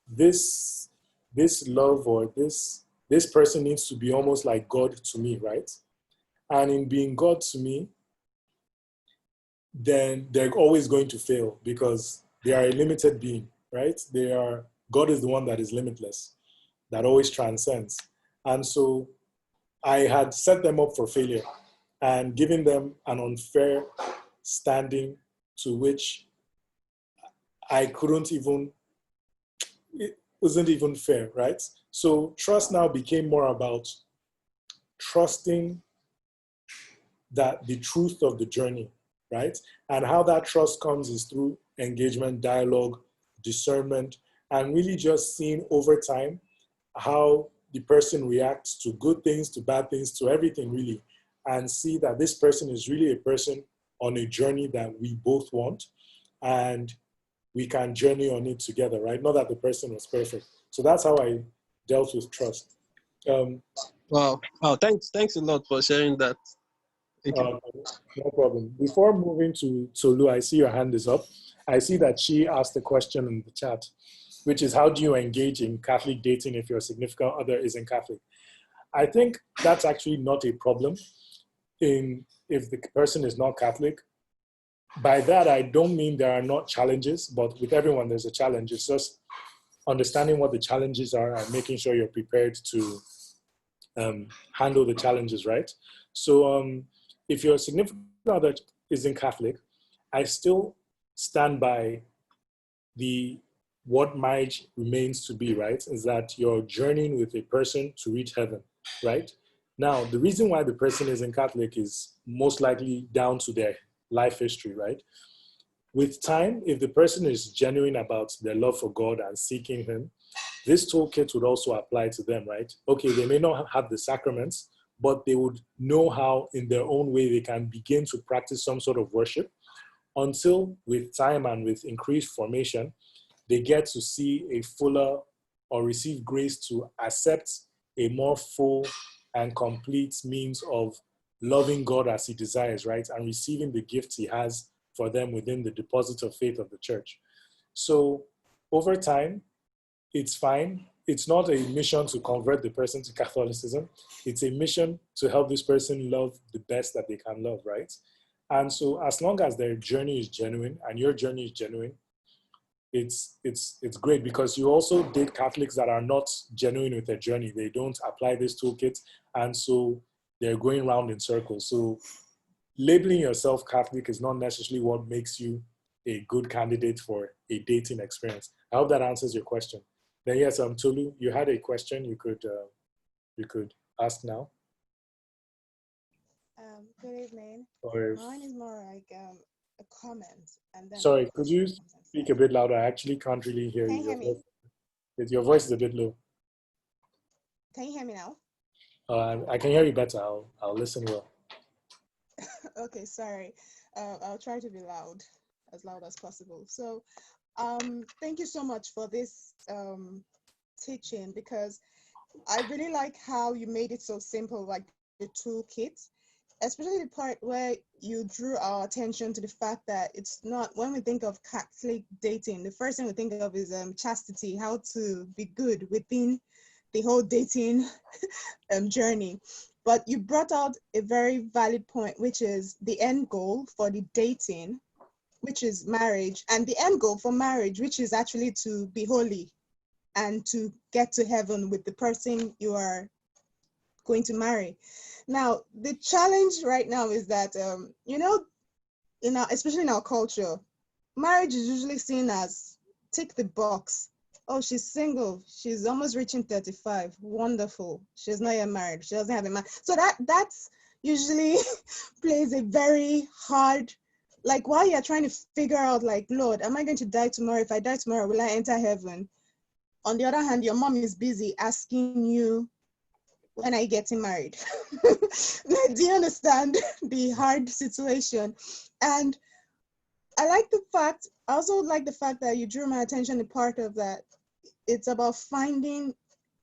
this love or this person needs to be almost like God to me, right? And in being God to me, then they're always going to fail because they are a limited being, right? God is the one that is limitless, that always transcends. And so I had set them up for failure and given them an unfair standing to which it wasn't even fair, right? So trust now became more about trusting that the truth of the journey, right? And how that trust comes is through engagement, dialogue, discernment, and really just seeing over time how the person reacts to good things, to bad things, to everything really, and see that this person is really a person on a journey that we both want, and we can journey on it together, right? Not that the person was perfect. So that's how I dealt with trust. Wow. Oh, thanks a lot for sharing that. Thank you. No problem. Before moving to Tolu, I see your hand is up. I see that she asked a question in the chat, which is how do you engage in Catholic dating if your significant other isn't Catholic? I think that's actually not a problem if the person is not Catholic. By that, I don't mean there are not challenges, but with everyone, there's a challenge. It's just understanding what the challenges are and making sure you're prepared to handle the challenges, right? So if your significant other isn't Catholic, I still stand by what marriage remains to be, right? Is that you're journeying with a person to reach heaven, right? Now, the reason why the person isn't Catholic is most likely down to their life history, right? With time, if the person is genuine about their love for God and seeking Him, this toolkit would also apply to them, right? Okay, they may not have the sacraments, but they would know how, in their own way, they can begin to practice some sort of worship until, with time and with increased formation, they get to see a fuller or receive grace to accept a more full and complete means of loving God as He desires, right? And receiving the gifts He has for them within the deposit of faith of the church. So over time, it's fine. It's not a mission to convert the person to Catholicism. It's a mission to help this person love the best that they can love, right? And so as long as their journey is genuine and your journey is genuine, it's great, because you also date Catholics that are not genuine with their journey. They don't apply this toolkit, and so they're going round in circles. So labeling yourself Catholic is not necessarily what makes you a good candidate for a dating experience. I hope that answers your question. Then yes, Tolu, you had a question you could ask now. Good evening. Or Mine is more like a comment, and then. Sorry, could you speak a bit louder? I actually can't really hear Can you. you hear me? Your voice is a bit low. Can you hear me now? I can hear you better. I'll listen well. Okay, sorry. I'll try to be as loud as possible. So, thank you so much for this teaching, because I really like how you made it so simple, like the toolkit, especially the part where you drew our attention to the fact that it's not, when we think of Catholic dating, the first thing we think of is chastity, how to be good within the whole dating journey. But you brought out a very valid point, which is the end goal for the dating, which is marriage, and the end goal for marriage, which is actually to be holy and to get to heaven with the person you are going to marry. Now, the challenge right now is that, especially in our culture, marriage is usually seen as tick the box. Oh, she's single. She's almost reaching 35. Wonderful. She's not yet married. She doesn't have a man. So that's usually plays a very hard, like while you're trying to figure out, like, Lord, am I going to die tomorrow? If I die tomorrow, will I enter heaven? On the other hand, your mom is busy asking you, when are you getting married? Do you understand the hard situation? And I also like the fact that you drew my attention to part of that. It's about finding,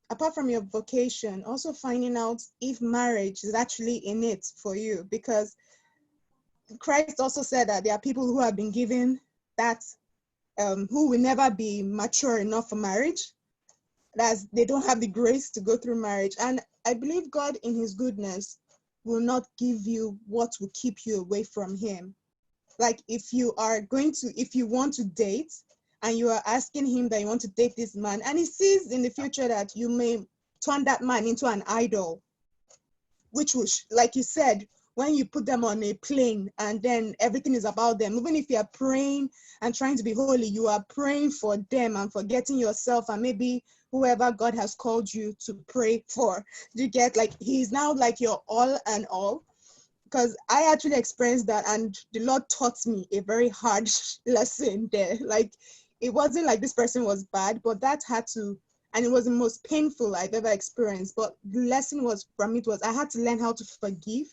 apart from your vocation, also finding out if marriage is actually in it for you. Because Christ also said that there are people who have been given that, who will never be mature enough for marriage, that they don't have the grace to go through marriage. And I believe God in His goodness will not give you what will keep you away from Him. Like if you want to date and you are asking Him that you want to date this man, and He sees in the future that you may turn that man into an idol, which will, like you said, when you put them on a plane and then everything is about them, even if you are praying and trying to be holy, you are praying for them and forgetting yourself and maybe whoever God has called you to pray for. You get, like, He's now like your all and all. Because I actually experienced that, and the Lord taught me a very hard lesson there. Like, it wasn't like this person was bad, but that had to, and it was the most painful I've ever experienced. But the lesson was I had to learn how to forgive,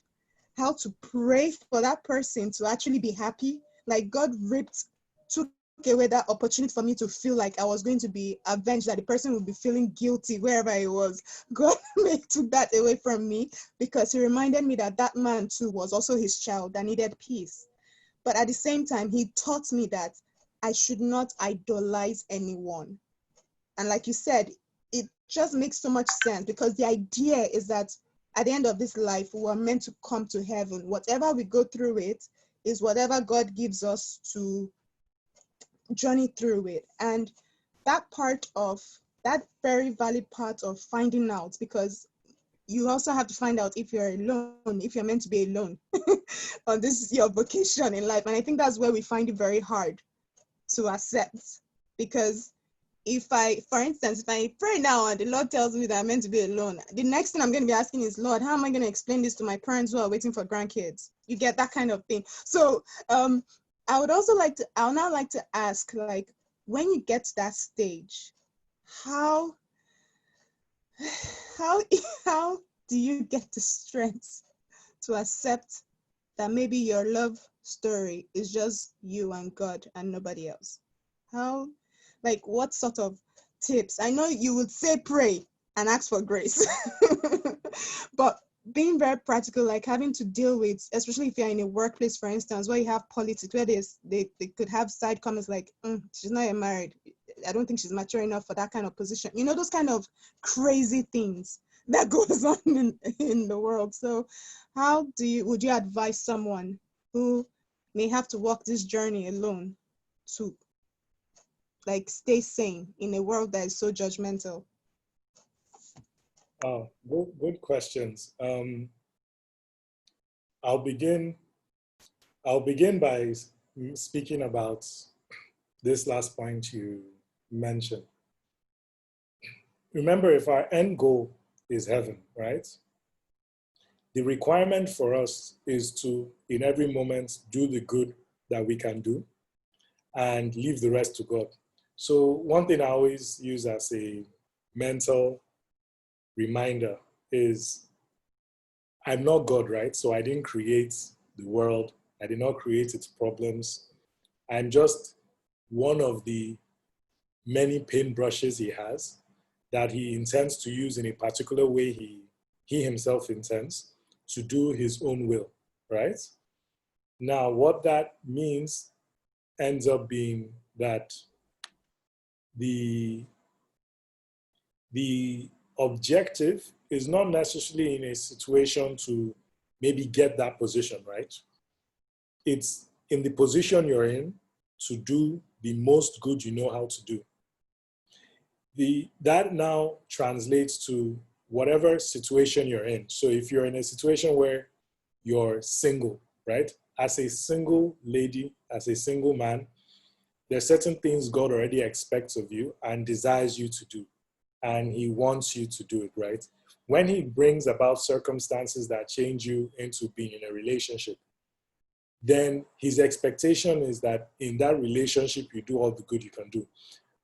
how to pray for that person to actually be happy. Like God took away that opportunity for me to feel like I was going to be avenged, that the person would be feeling guilty wherever he was. God took that away from me, because he reminded me that that man too was also his child that needed peace. But at the same time, he taught me that I should not idolize anyone. And like you said, it just makes so much sense, because the idea is that at the end of this life, we are meant to come to heaven. Whatever we go through it is whatever God gives us to journey through it. And that very valid part of finding out, because you also have to find out if you're alone, if you're meant to be alone on this your vocation in life. And I think that's where we find it very hard to accept, because for instance, if I pray now and the Lord tells me that I'm meant to be alone, the next thing I'm going to be asking is, Lord, how am I going to explain this to my parents who are waiting for grandkids? You get that kind of thing. So I'll now like to ask, like, when you get to that stage, how do you get the strength to accept that maybe your love story is just you and God and nobody else? What sort of tips? I know you would say pray and ask for grace, but being very practical, like having to deal with, especially if you're in a workplace, for instance, where you have politics, where they could have side comments like, she's not yet married. I don't think she's mature enough for that kind of position. You know, those kind of crazy things that goes on in the world. So how would you advise someone who may have to walk this journey alone to like stay sane in a world that is so judgmental? Oh, good questions. I'll begin by speaking about this last point you mentioned. Remember, if our end goal is heaven, right? The requirement for us is to, in every moment, do the good that we can do and leave the rest to God. So one thing I always use as a mental reminder is, I'm not God, right? So I didn't create the world. I did not create its problems. I'm just one of the many paintbrushes he has that he intends to use in a particular way he himself intends to do his own will, right? Now, what that means ends up being that the objective is not necessarily in a situation to maybe get that position, right? It's in the position you're in to do the most good you know how to do. That now translates to whatever situation you're in. So if you're in a situation where you're single, right? As a single lady, as a single man, there are certain things God already expects of you and desires you to do. And he wants you to do it, right? When he brings about circumstances that change you into being in a relationship, then his expectation is that in that relationship, you do all the good you can do.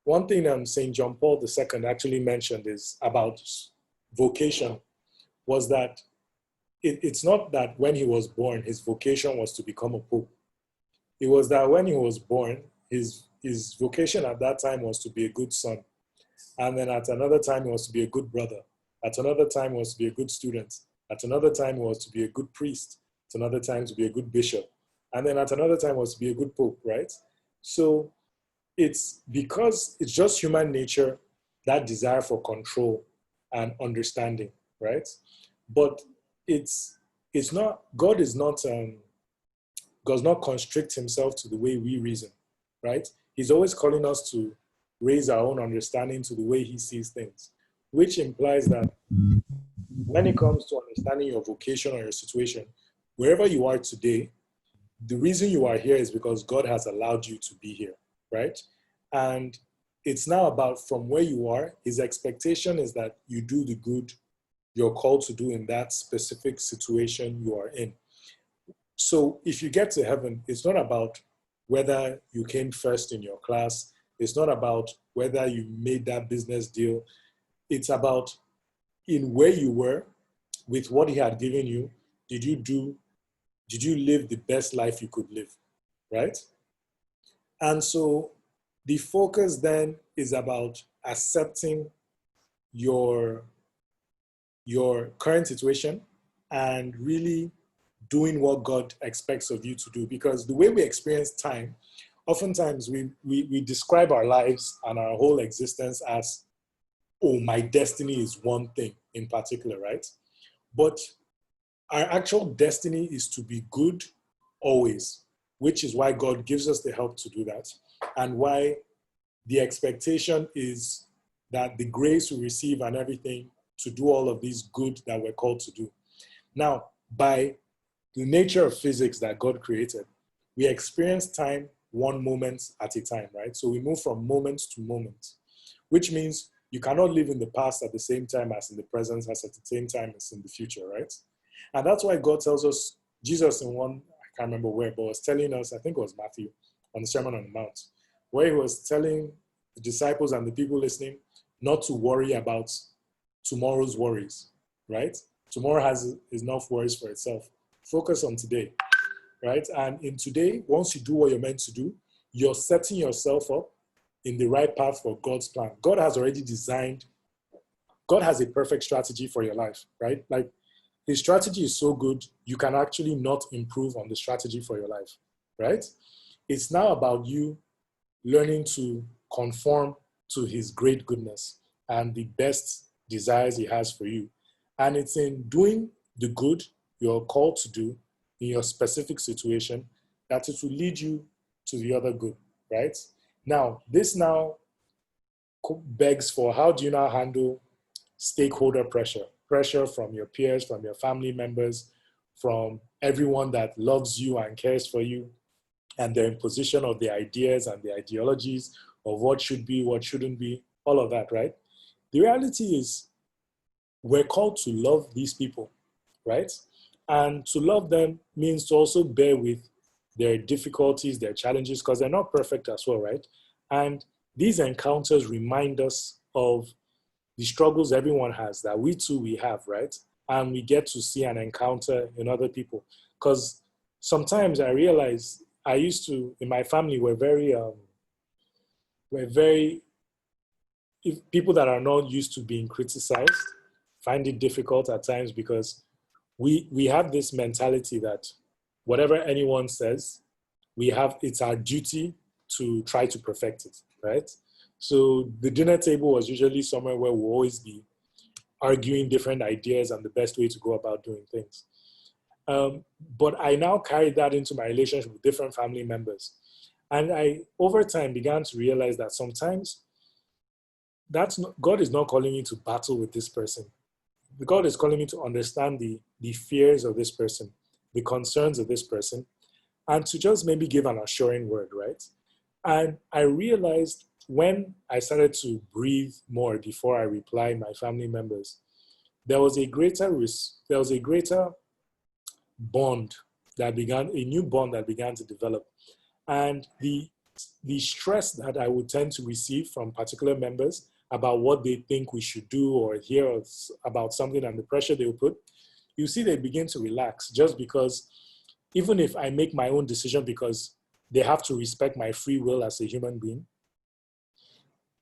One thing St. John Paul II actually mentioned is about vocation, was that it's not that when he was born, his vocation was to become a pope. It was that when he was born, his vocation at that time was to be a good son. And then at another time, he was to be a good brother. At another time, he was to be a good student. At another time, he was to be a good priest. At another time, to be a good bishop. And then at another time, was to be a good pope, right? So it's because it's just human nature, that desire for control and understanding, right? But it's not, God does not constrict himself to the way we reason, right? He's always calling us to raise our own understanding to the way he sees things, which implies that when it comes to understanding your vocation or your situation, wherever you are today, the reason you are here is because God has allowed you to be here, right? And it's now about from where you are, his expectation is that you do the good you're called to do in that specific situation you are in. So if you get to heaven, it's not about whether you came first in your class. It's not about whether you made that business deal. It's about in where you were with what he had given you, did you live the best life you could live, right? And so The focus then is about accepting your current situation and really doing what God expects of you to do. Because the way we experience time, oftentimes we describe our lives and our whole existence as, oh, my destiny is one thing in particular, right? But our actual destiny is to be good always, which is why God gives us the help to do that, and why the expectation is that the grace we receive and everything to do all of these good that we're called to do. Now, by the nature of physics that God created, we experience time one moment at a time, right? So we move from moment to moment, which means you cannot live in the past at the same time as in the present, as at the same time as in the future, right? And that's why God tells us, Jesus in one, I can't remember where, but was telling us, I think it was Matthew, on the Sermon on the Mount, where he was telling the disciples and the people listening not to worry about tomorrow's worries, right? Tomorrow has enough worries for itself. Focus on today, right? And in today, once you do what you're meant to do, you're setting yourself up in the right path for God's plan. God has already designed, God has a perfect strategy for your life, right? Like, his strategy is so good, you can actually not improve on the strategy for your life, right? It's now about you learning to conform to his great goodness and the best desires he has for you. And it's in doing the good you're called to do in your specific situation that it will lead you to the other good, right? Now, this now begs for, how do you now handle stakeholder pressure? Pressure from your peers, from your family members, from everyone that loves you and cares for you, and the imposition of the ideas and the ideologies of what should be, what shouldn't be, all of that, right? The reality is we're called to love these people, right? And to love them means to also bear with their difficulties, their challenges, because they're not perfect as well, right? And these encounters remind us of the struggles everyone has, that we too, we have, right? And we get to see and encounter in other people. Because sometimes I realize I used to, in my family, we're very, if people that are not used to being criticized find it difficult at times, because we have this mentality that whatever anyone says, it's our duty to try to perfect it, right? So the dinner table was usually somewhere where we'll always be arguing different ideas and the best way to go about doing things. But I now carried that into my relationship with different family members. And I, over time, began to realize that sometimes God is not calling me to battle with this person. God is calling me to understand the fears of this person, the concerns of this person, and to just maybe give an assuring word, right? And I realized when I started to breathe more before I reply my family members, there was a greater bond that began, a new bond that began to develop. And the stress that I would tend to receive from particular members about what they think we should do or hear about something and the pressure they will put, you see they begin to relax, just because even if I make my own decision because they have to respect my free will as a human being,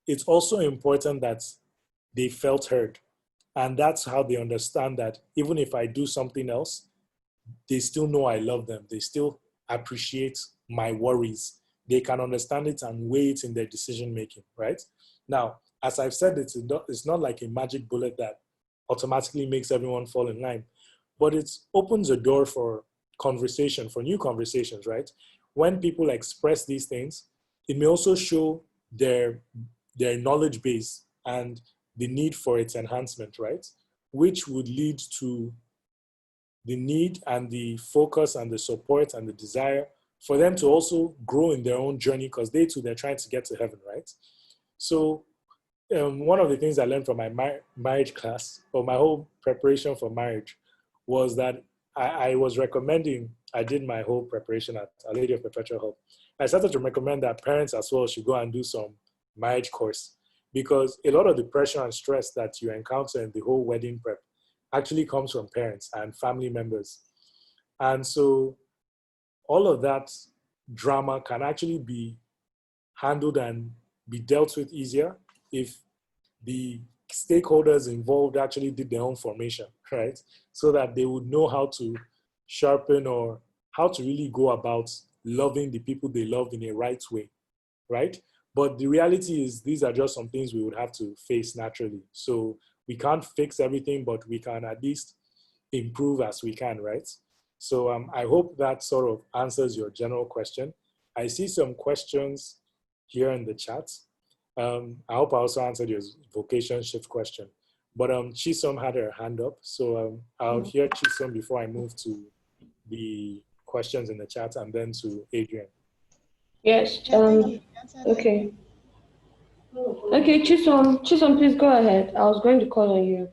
it's also important that they felt heard. And that's how they understand that even if I do something else, they still know I love them. They still appreciate my worries. They can understand it and weigh it in their decision making, right? Now, as I've said, it's not like a magic bullet that automatically makes everyone fall in line, but it opens a door for conversation, for new conversations, right? When people express these things, it may also show their knowledge base and the need for its enhancement, right? Which would lead to the need and the focus and the support and the desire for them to also grow in their own journey, because they too, they're trying to get to heaven, right? So one of the things I learned from my marriage class, or my whole preparation for marriage, was that I was recommending, I did my whole preparation at Our Lady of Perpetual Help. I started to recommend that parents as well should go and do some marriage course, because a lot of the pressure and stress that you encounter in the whole wedding prep actually comes from parents and family members. And so all of that drama can actually be handled and be dealt with easier if the stakeholders involved actually did their own formation, right? So that they would know how to sharpen or how to really go about loving the people they love in a right way, right? But the reality is these are just some things we would have to face naturally. So we can't fix everything, but we can at least improve as we can, right? So I hope that sort of answers your general question. I see some questions here in the chat. I hope I also answered your vocation shift question. But Chisom had her hand up. So I'll hear Chisom before I move to the questions in the chat and then to Adrian. Yes. Yeah, thank you. Okay. Okay, Chisom, please go ahead. I was going to call on you.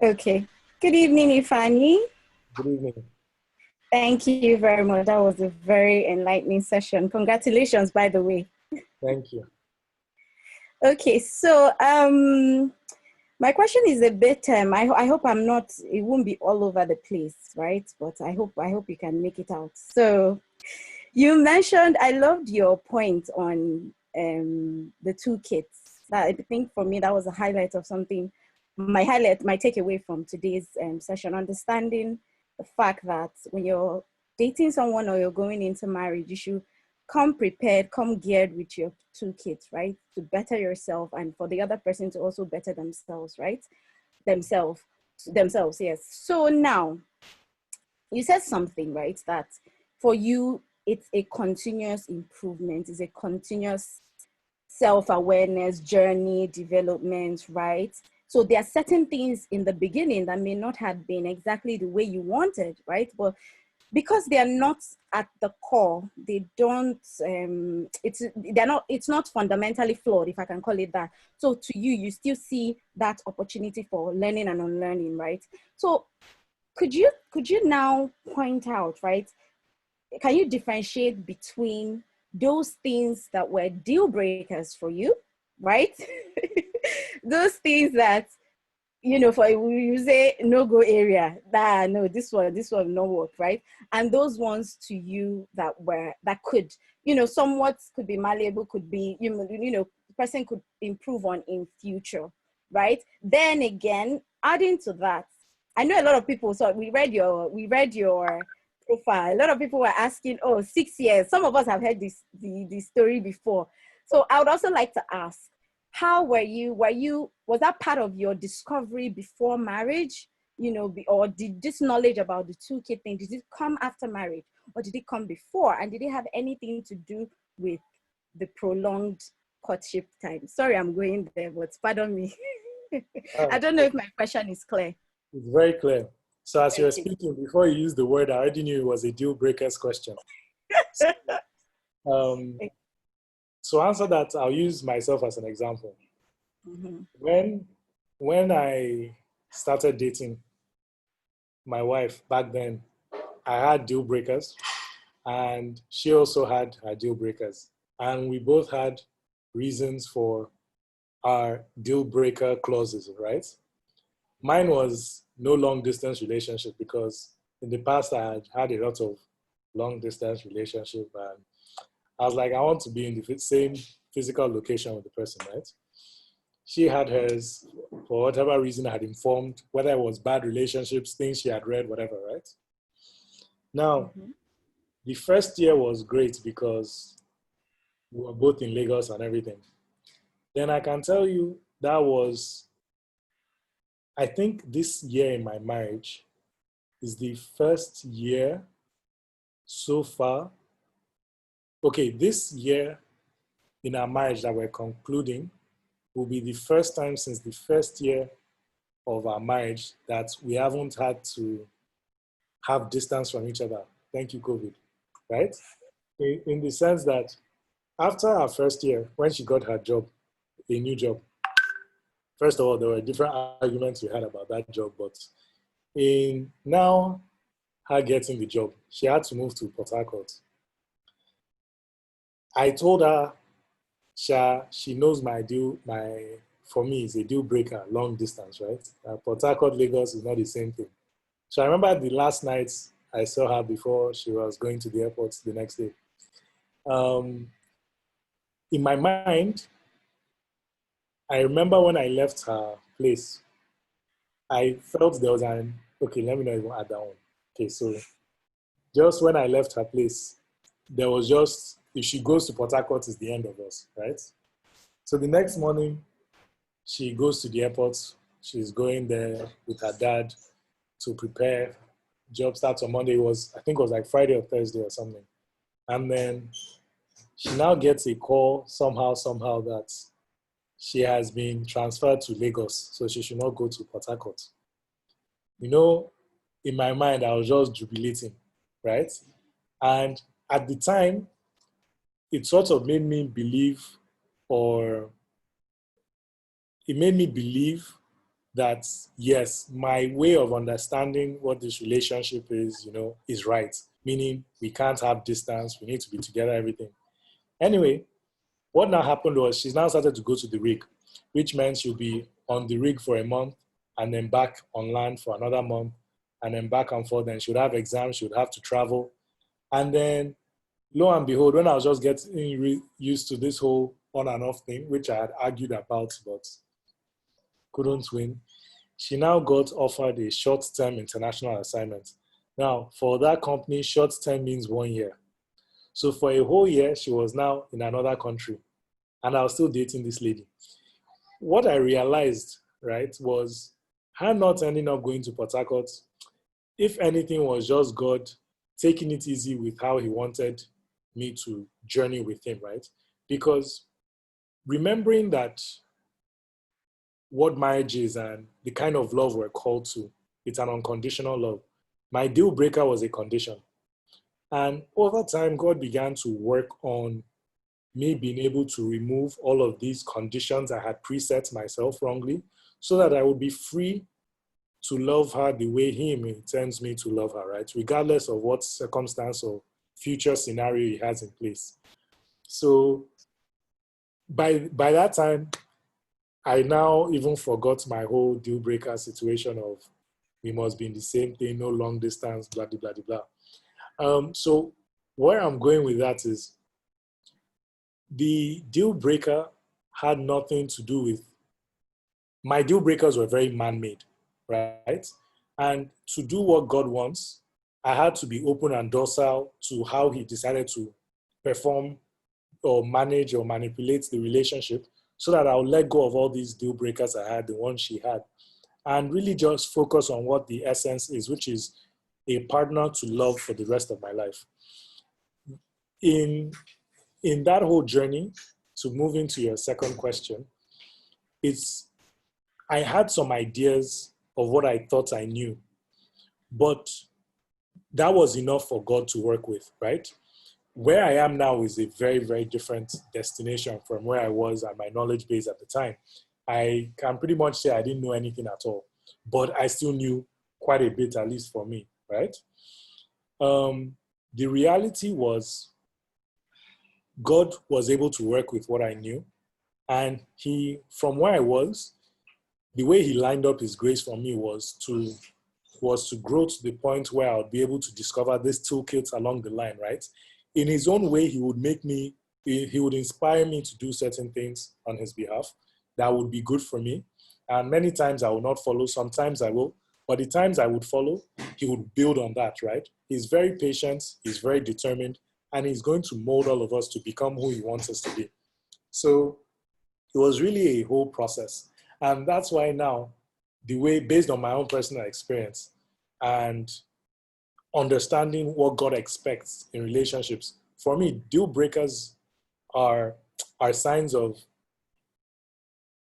Okay. Good evening, Ifani. Good evening. Thank you very much. That was a very enlightening session. Congratulations, by the way. Thank you. Okay, so my question is a bit, I hope I'm not, it won't be all over the place, right? But I hope you can make it out. So you mentioned, I loved your point on the two kids. That, I think for me, that was a highlight of something, my takeaway from today's session, understanding the fact that when you're dating someone or you're going into marriage, you should come prepared, come geared with your two kids, right? To better yourself and for the other person to also better themselves, right? Themselves, yes. So now, you said something, right? That for you, it's a continuous improvement, it's a continuous self-awareness, journey, development, right? So there are certain things in the beginning that may not have been exactly the way you wanted, right? But because they are not at the core, they don't, it's not fundamentally flawed, if I can call it that. So to you, you still see that opportunity for learning and unlearning, right? So could you now point out, right? Can you differentiate between those things that were deal breakers for you, right? Those things that, you know, for you say no-go area, no, this one no work, right? And those ones to you that could, you know, somewhat could be malleable, could be, you know, the person could improve on in future, right? Then again, adding to that, I know a lot of people, so we read your profile. A lot of people were asking, oh, 6 years. Some of us have heard the story before. So I would also like to ask, how was that part of your discovery before marriage? You know, or did this knowledge about the two kid thing, did it come after marriage or did it come before? And did it have anything to do with the prolonged courtship time? Sorry, I'm going there, but pardon me. I don't know if my question is clear. It's very clear. So as you were speaking, before you used the word, I already knew it was a deal breakers question. So answer that, I'll use myself as an example. Mm-hmm. When I started dating my wife back then, I had deal breakers and she also had her deal breakers. And we both had reasons for our deal breaker clauses, right? Mine was no long distance relationship because in the past I had had a lot of long distance relationship and I was like, I want to be in the same physical location with the person, right? She had hers, for whatever reason, I had informed, whether it was bad relationships, things she had read, whatever, right? Now, the first year was great because we were both in Lagos and everything. Then I can tell you that was, I think this year in my marriage is the first year so far. Okay, this year in our marriage that we're concluding will be the first time since the first year of our marriage that we haven't had to have distance from each other. Thank you, COVID, right? In the sense that after our first year, when she got her job, a new job, first of all, there were different arguments we had about that job, but in now her getting the job, she had to move to Port Harcourt. I told her, she knows for me, it's a deal breaker, long distance, right? Port Harcourt, Lagos is not the same thing. So I remember the last night I saw her before she was going to the airport the next day. in my mind, I remember when I left her place, I felt there was okay, let me not even add that one. Okay, so just when I left her place, there was just, if she goes to Port Harcourt, it's the end of us, right? So the next morning, she goes to the airport. She's going there with her dad to prepare. Job starts on Monday. I think it was like Friday or Thursday or something. And then she now gets a call somehow that she has been transferred to Lagos, so she should not go to Port Harcourt. You know, in my mind, I was just jubilating, right? And at the time, it sort of made me believe, or it made me believe that, yes, my way of understanding what this relationship is, is right. Meaning we can't have distance, we need to be together, everything. Anyway, what now happened was she's now started to go to the rig, which meant she'll be on the rig for a month and then back on land for another month and then back and forth. Then she would have exams, she would have to travel. And then lo and behold, when I was just getting used to this whole on and off thing, which I had argued about but couldn't win, she now got offered a short-term international assignment. Now, for that company, short-term means 1 year. So for a whole year, she was now in another country. And I was still dating this lady. What I realized, right, was her not ending up going to Port Harcourt, if anything, was just God taking it easy with how he wanted me to journey with him, right? Because remembering that what marriage is and the kind of love we're called to, it's an unconditional love. My deal breaker was a condition. And over time, God began to work on me being able to remove all of these conditions I had preset myself wrongly so that I would be free to love her the way he intends me to love her, right? Regardless of what circumstance or future scenario he has in place. So by that time, I now even forgot my whole deal breaker situation of we must be in the same thing, no long distance, blah, blah, blah, blah. So where I'm going with that is the deal breaker had nothing to do with, my deal breakers were very man-made, right? And to do what God wants, I had to be open and docile to how he decided to perform or manage or manipulate the relationship so that I'll let go of all these deal breakers I had, the ones she had, and really just focus on what the essence is, which is a partner to love for the rest of my life. In that whole journey, to move into your second question, I had some ideas of what I thought I knew, but that was enough for God to work with, right? Where I am now is a very, very different destination from where I was at my knowledge base at the time. I can pretty much say I didn't know anything at all, but I still knew quite a bit, at least for me, right? The reality was God was able to work with what I knew. And from where I was, the way he lined up his grace for me was to grow to the point where I would be able to discover this toolkit along the line, right? In his own way, he would inspire me to do certain things on his behalf that would be good for me. And many times I will not follow, sometimes I will, but the times I would follow, he would build on that, right? He's very patient, he's very determined, and he's going to mold all of us to become who he wants us to be. So it was really a whole process. And that's why now, based on my own personal experience and understanding what God expects in relationships, for me, deal breakers are signs of,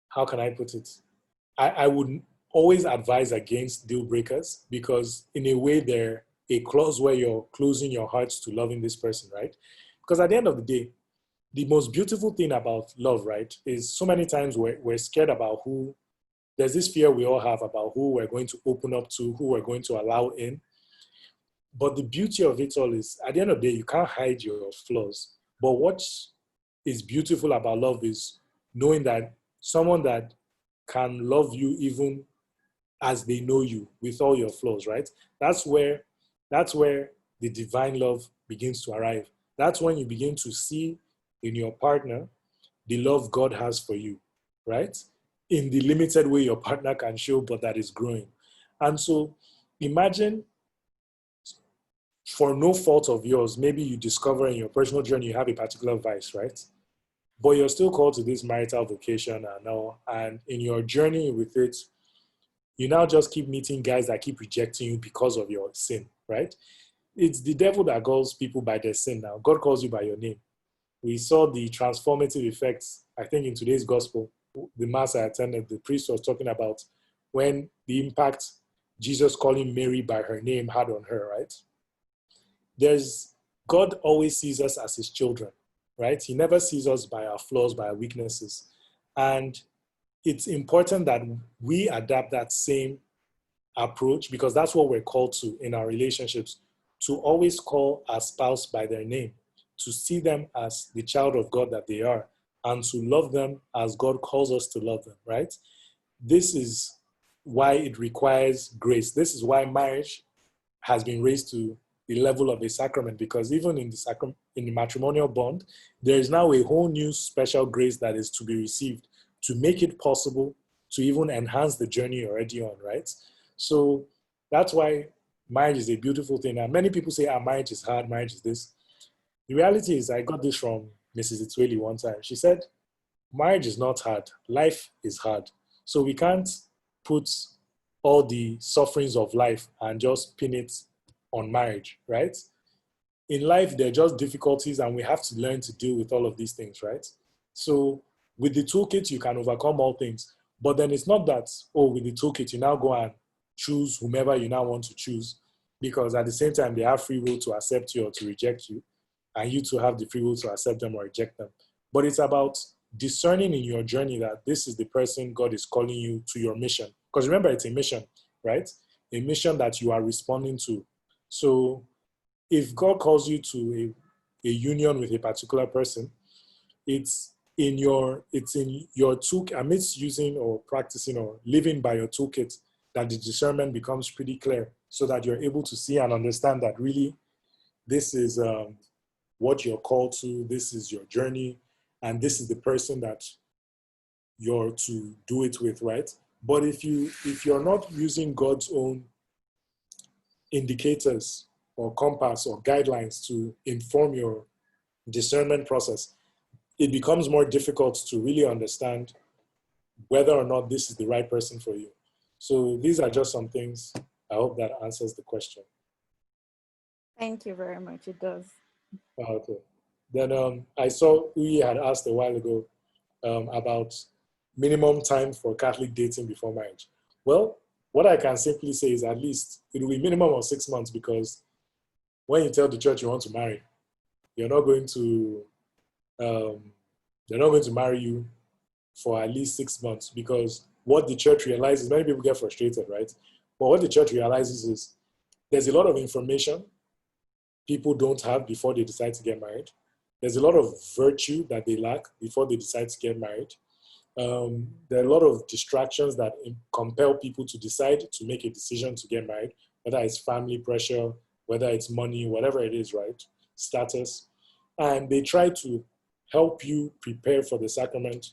how can I put it? I would always advise against deal breakers because in a way they're a clause where you're closing your heart to loving this person, right? Because at the end of the day, the most beautiful thing about love, right, is so many times we're scared about there's this fear we all have about who we're going to open up to, who we're going to allow in. But the beauty of it all is, at the end of the day, you can't hide your flaws. But what is beautiful about love is knowing that someone that can love you even as they know you with all your flaws, right? That's where the divine love begins to arrive. That's when you begin to see in your partner the love God has for you, right? In the limited way your partner can show, but that is growing. And so imagine, for no fault of yours, maybe you discover in your personal journey you have a particular vice, right? But you're still called to this marital vocation and all. And in your journey with it, you now just keep meeting guys that keep rejecting you because of your sin, right? It's the devil that calls people by their sin now. God calls you by your name. We saw the transformative effects, I think, in today's gospel. The mass I attended, the priest was talking about when the impact Jesus calling Mary by her name had on her, right? God always sees us as his children, right? He never sees us by our flaws, by our weaknesses. And it's important that we adapt that same approach, because that's what we're called to in our relationships, to always call our spouse by their name, to see them as the child of God that they are, and to love them as God calls us to love them, right? This is why it requires grace. This is why marriage has been raised to the level of a sacrament, because even in the matrimonial bond, there is now a whole new special grace that is to be received to make it possible to even enhance the journey you're already on, right? So that's why marriage is a beautiful thing. And many people say, marriage is hard, marriage is this. The reality is, I got this from Mrs. Itweli one time. She said, marriage is not hard, life is hard. So we can't put all the sufferings of life and just pin it on marriage, right? In life, there are just difficulties, and we have to learn to deal with all of these things, right? So with the toolkit, you can overcome all things. But then it's not that, with the toolkit, you now go and choose whomever you now want to choose, because at the same time, they have free will to accept you or to reject you, and you too have the free will to accept them or reject them. But it's about discerning in your journey that this is the person God is calling you to your mission. Because remember, it's a mission, right? A mission that you are responding to. So if God calls you to a union with a particular person, it's in your toolkit, amidst using or practicing or living by your toolkit, that the discernment becomes pretty clear, so that you're able to see and understand that really this is what you're called to, this is your journey, and this is the person that you're to do it with, right? But if you're not using God's own indicators or compass or guidelines to inform your discernment process, it becomes more difficult to really understand whether or not this is the right person for you. So these are just some things. I hope that answers the question. Thank you very much. It does. Okay. Then I saw Uyi had asked a while ago about minimum time for Catholic dating before marriage. Well, what I can simply say is at least it will be minimum of 6 months, because when you tell the church you want to marry, they're not going to marry you for at least 6 months, because what the church realizes, many people get frustrated, right? But what the church realizes is there's a lot of information people don't have before they decide to get married. There's a lot of virtue that they lack before they decide to get married. There are a lot of distractions that compel people to decide to make a decision to get married, whether it's family pressure, whether it's money, whatever it is, right? Status. And they try to help you prepare for the sacrament,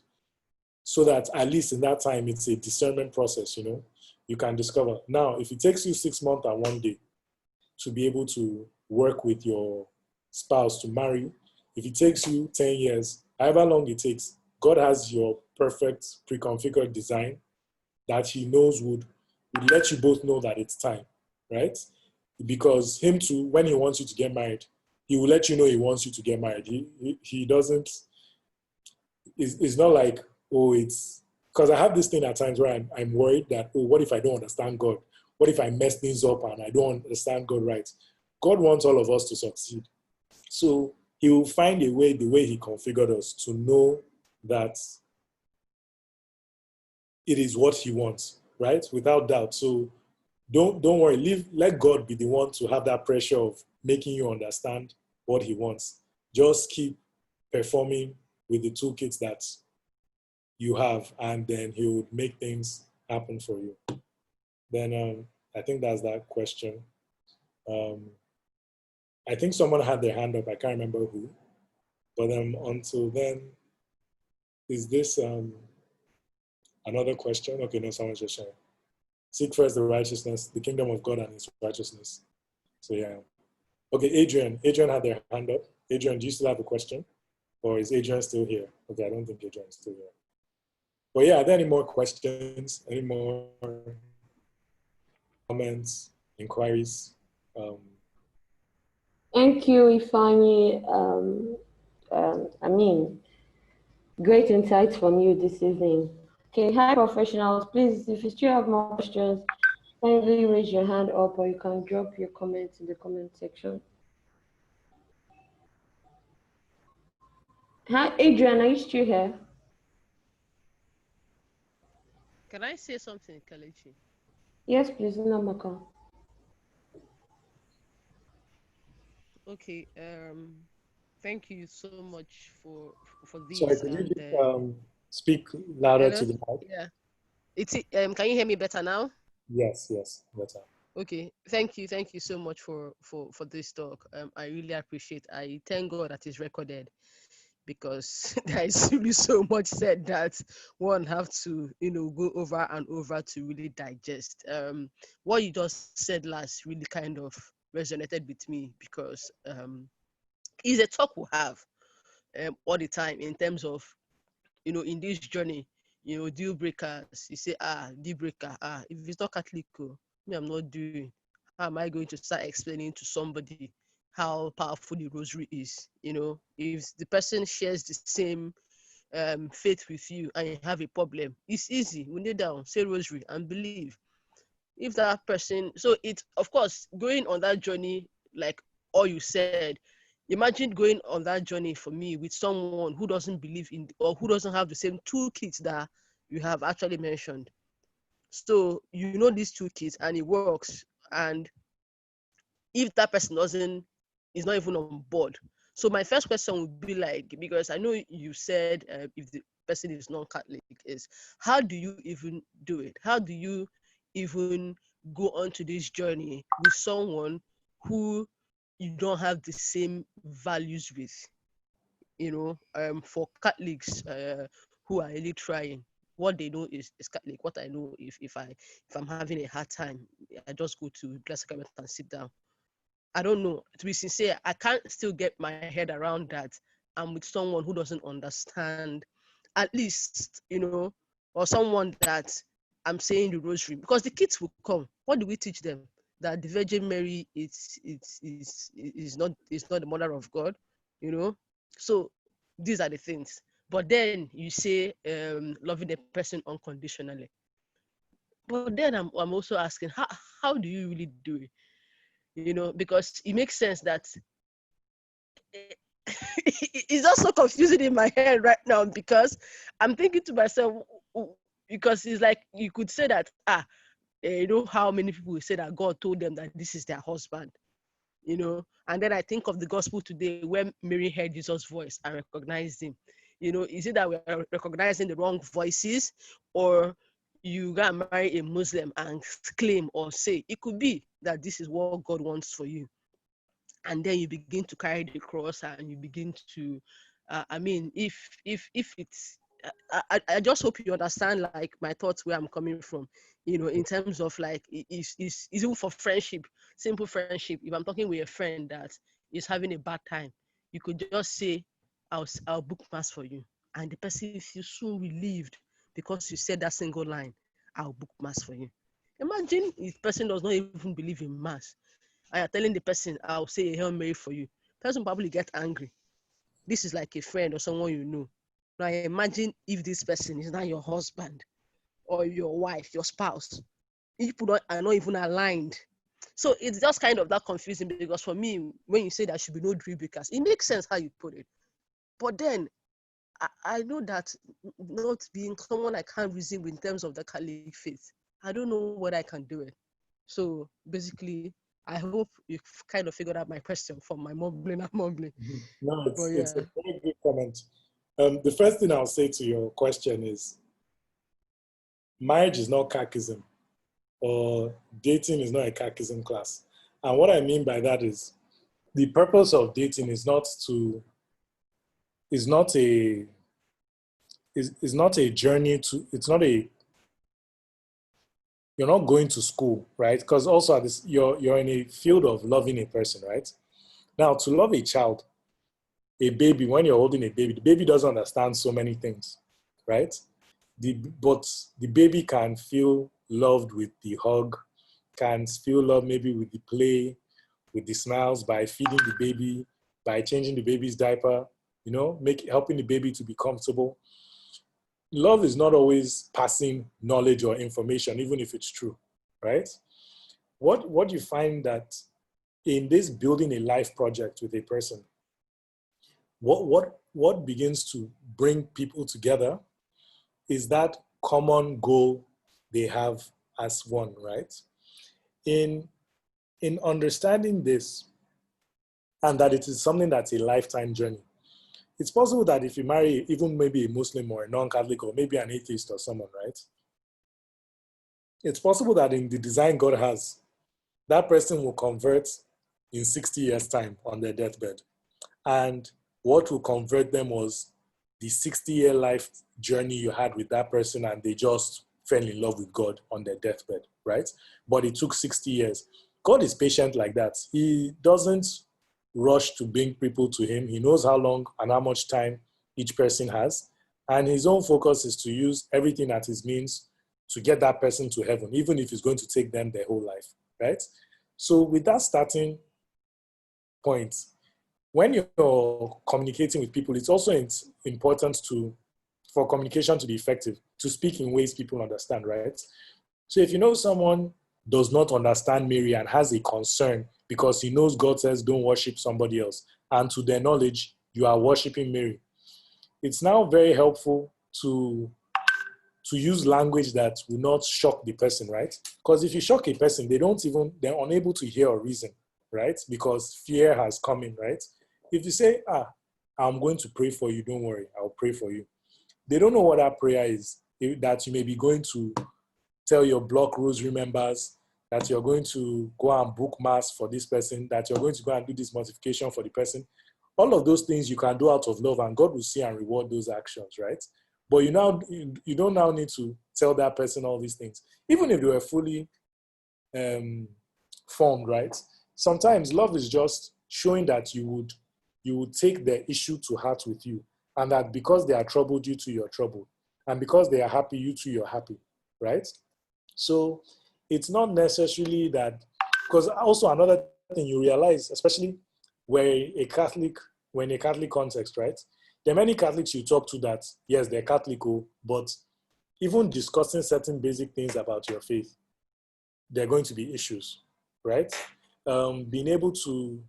so that at least in that time, it's a discernment process, you can discover. Now, if it takes you 6 months and 1 day to be able to work with your spouse to marry you, if it takes you 10 years, however long it takes, God has your perfect pre-configured design that he knows would let you both know that it's time, right? Because him too, when he wants you to get married, he will let you know he wants you to get married. He doesn't, it's not like, it's, because I have this thing at times where I'm worried that, what if I don't understand God? What if I mess things up and I don't understand God right? God wants all of us to succeed. So he will find a way, the way he configured us, to know that it is what he wants, right? Without doubt. So don't worry. Let God be the one to have that pressure of making you understand what he wants. Just keep performing with the toolkits that you have, and then he would make things happen for you. Then I think that's that question. I think someone had their hand up. I can't remember who. But until then, Is this another question? Okay, no, someone's just sharing. Seek first the righteousness, the kingdom of God and his righteousness. So yeah. Okay, Adrian. Adrian had their hand up. Adrian, do you still have a question? Or is Adrian still here? Okay, I don't think Adrian is still here. But yeah, are there any more questions? Any more comments, inquiries? Thank you, Ifeanyi. Great insights from you this evening. Okay, hi professionals, please, if you still have more questions, kindly raise your hand up or you can drop your comments in the comment section. Hi, Adrian, are you still here? Can I say something, Kalechi? Yes, please, Namaka. Okay, thank you so much for this. Sorry, could you just speak louder hello? to the mic? Yeah. Can you hear me better now? Yes, better. Okay, thank you so much for this talk. I really appreciate. I thank God that it's recorded, because there is really so much said that one have to go over and over to really digest. What you just said last really kind of resonated with me, because it's a talk we have all the time in terms of in this journey, deal breakers. You say, deal breaker, if it's not Catholic, me, I'm not doing. How am I going to start explaining to somebody how powerful the rosary is? If the person shares the same faith with you and you have a problem, it's easy. We kneel down, say rosary, and believe. If that person, so it's, of course, going on that journey, like all you said, imagine going on that journey for me with someone who doesn't believe in, or who doesn't have the same toolkits that you have actually mentioned. So these toolkits and it works, and if that person is not even on board. So my first question would be like, because I know you said if the person is non-Catholic, is how do you even do it? How do you even go onto this journey with someone who you don't have the same values with? For Catholics who are really trying, what they know is Catholic. What I know, if I'm having a hard time, I just go to Sacrament and sit down. I don't know. To be sincere, I can't still get my head around that I'm with someone who doesn't understand, at least, or someone that I'm saying the rosary, because the kids will come. What do we teach them? That the Virgin Mary is not the mother of God, So these are the things. But then you say loving a person unconditionally. But then I'm also asking, how do you really do it? Because it makes sense that it's also confusing in my head right now, because I'm thinking to myself, because it's like you could say that, how many people say that God told them that this is their husband, and then I think of the gospel today where Mary heard Jesus' voice and recognized him. Is it that we're recognizing the wrong voices, or you got to marry a Muslim and claim or say it could be that this is what God wants for you? And then you begin to carry the cross and you begin to, if it's, I just hope you understand like my thoughts where I'm coming from, in terms of like, it's even for friendship, simple friendship. If I'm talking with a friend that is having a bad time, you could just say, I'll book mass for you. And the person feels so relieved because you said that single line, I'll book mass for you. Imagine if the person does not even believe in mass. I am telling the person, I'll say a Hail Mary for you. The person probably get angry. This is like a friend or someone you know. Now imagine if this person is not your husband or your wife, your spouse. People are not even aligned. So it's just kind of that confusing, because for me, when you say there should be no deal breakers, it makes sense how you put it. But then I know that not being someone I can't reason with in terms of the Catholic faith, I don't know what I can do it. So basically, I hope you've kind of figured out my question from my mumbling and mumbling. No, it's Yeah. a very good comment. The first thing I'll say to your question is, marriage is not catechism, or dating is not a catechism class. And what I mean by that is, the purpose of dating is not is not a journey to, it's not a, you're not going to school, right? Because also at this, you're in a field of loving a person, right? Now, to love a child, a baby, when you're holding a baby, the baby doesn't understand so many things, right? But the baby can feel loved with the hug, can feel love maybe with the play, with the smiles, by feeding the baby, by changing the baby's diaper, you know, helping the baby to be comfortable. Love is not always passing knowledge or information, even if it's true, right? What you find that in this building a life project with a person, what begins to bring people together is that common goal they have as one, right? In understanding this, and that it is something that's a lifetime journey, it's possible that if you marry even maybe a Muslim or a non-Catholic or maybe an atheist or someone, right? It's possible that in the design God has, that person will convert in 60 years' time on their deathbed. And what will convert them was the 60-year life journey you had with that person, and they just fell in love with God on their deathbed, right? But it took 60 years. God is patient like that. He doesn't rush to bring people to him. He knows how long and how much time each person has. And his own focus is to use everything at his means to get that person to heaven, even if it's going to take them their whole life, right? So with that starting point, when you're communicating with people, it's also important for communication to be effective, to speak in ways people understand, right? So if you know someone does not understand Mary and has a concern because he knows God says don't worship somebody else, and to their knowledge, you are worshiping Mary, it's now very helpful to use language that will not shock the person, right? Because if you shock a person, they're unable to hear or reason, right? Because fear has come in, right? If you say, I'm going to pray for you, don't worry, I'll pray for you. They don't know what that prayer is, that you may be going to tell your block rosary members, that you're going to go and book mass for this person, that you're going to go and do this mortification for the person. All of those things you can do out of love, and God will see and reward those actions, right? But you don't now need to tell that person all these things, even if they were fully formed, right? Sometimes love is just showing that you would take their issue to heart with you, and that because they are troubled, you too you're troubled, and because they are happy, you too you're happy, right? So it's not necessarily that, because also another thing you realize, especially when in a Catholic context, right? There are many Catholics you talk to that, yes, they're Catholic, but even discussing certain basic things about your faith, there are going to be issues, right? Being able to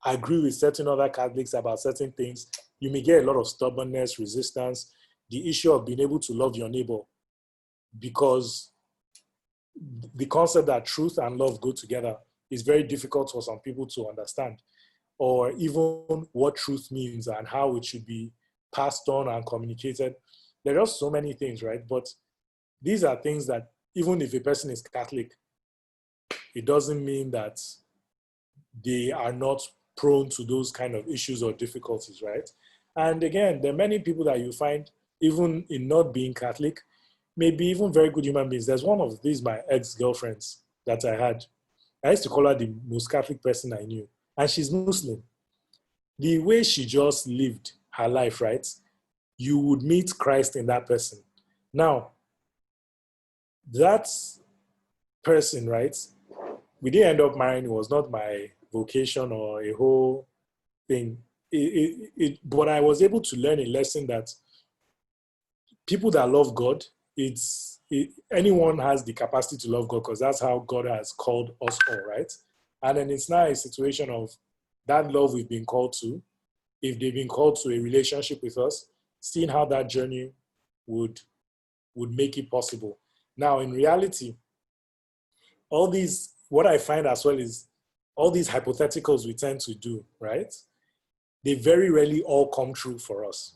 agree with certain other Catholics about certain things, you may get a lot of stubbornness, resistance, the issue of being able to love your neighbor, because the concept that truth and love go together is very difficult for some people to understand, or even what truth means and how it should be passed on and communicated. There are just so many things, right? But these are things that even if a person is Catholic, it doesn't mean that they are not prone to those kind of issues or difficulties, right? And again, there are many people that you find, even in not being Catholic, maybe even very good human beings. There's one of these, my ex-girlfriends that I had. I used to call her the most Catholic person I knew. And she's Muslim. The way she just lived her life, right? You would meet Christ in that person. Now, that person, right? We didn't end up marrying. It was not my vocation or a whole thing. But I was able to learn a lesson that people that love God, anyone has the capacity to love God, because that's how God has called us all, right? And then it's now a situation of that love we've been called to, if they've been called to a relationship with us, seeing how that journey would make it possible. Now, in reality, what I find as well is all these hypotheticals we tend to do, right? They very rarely all come true for us,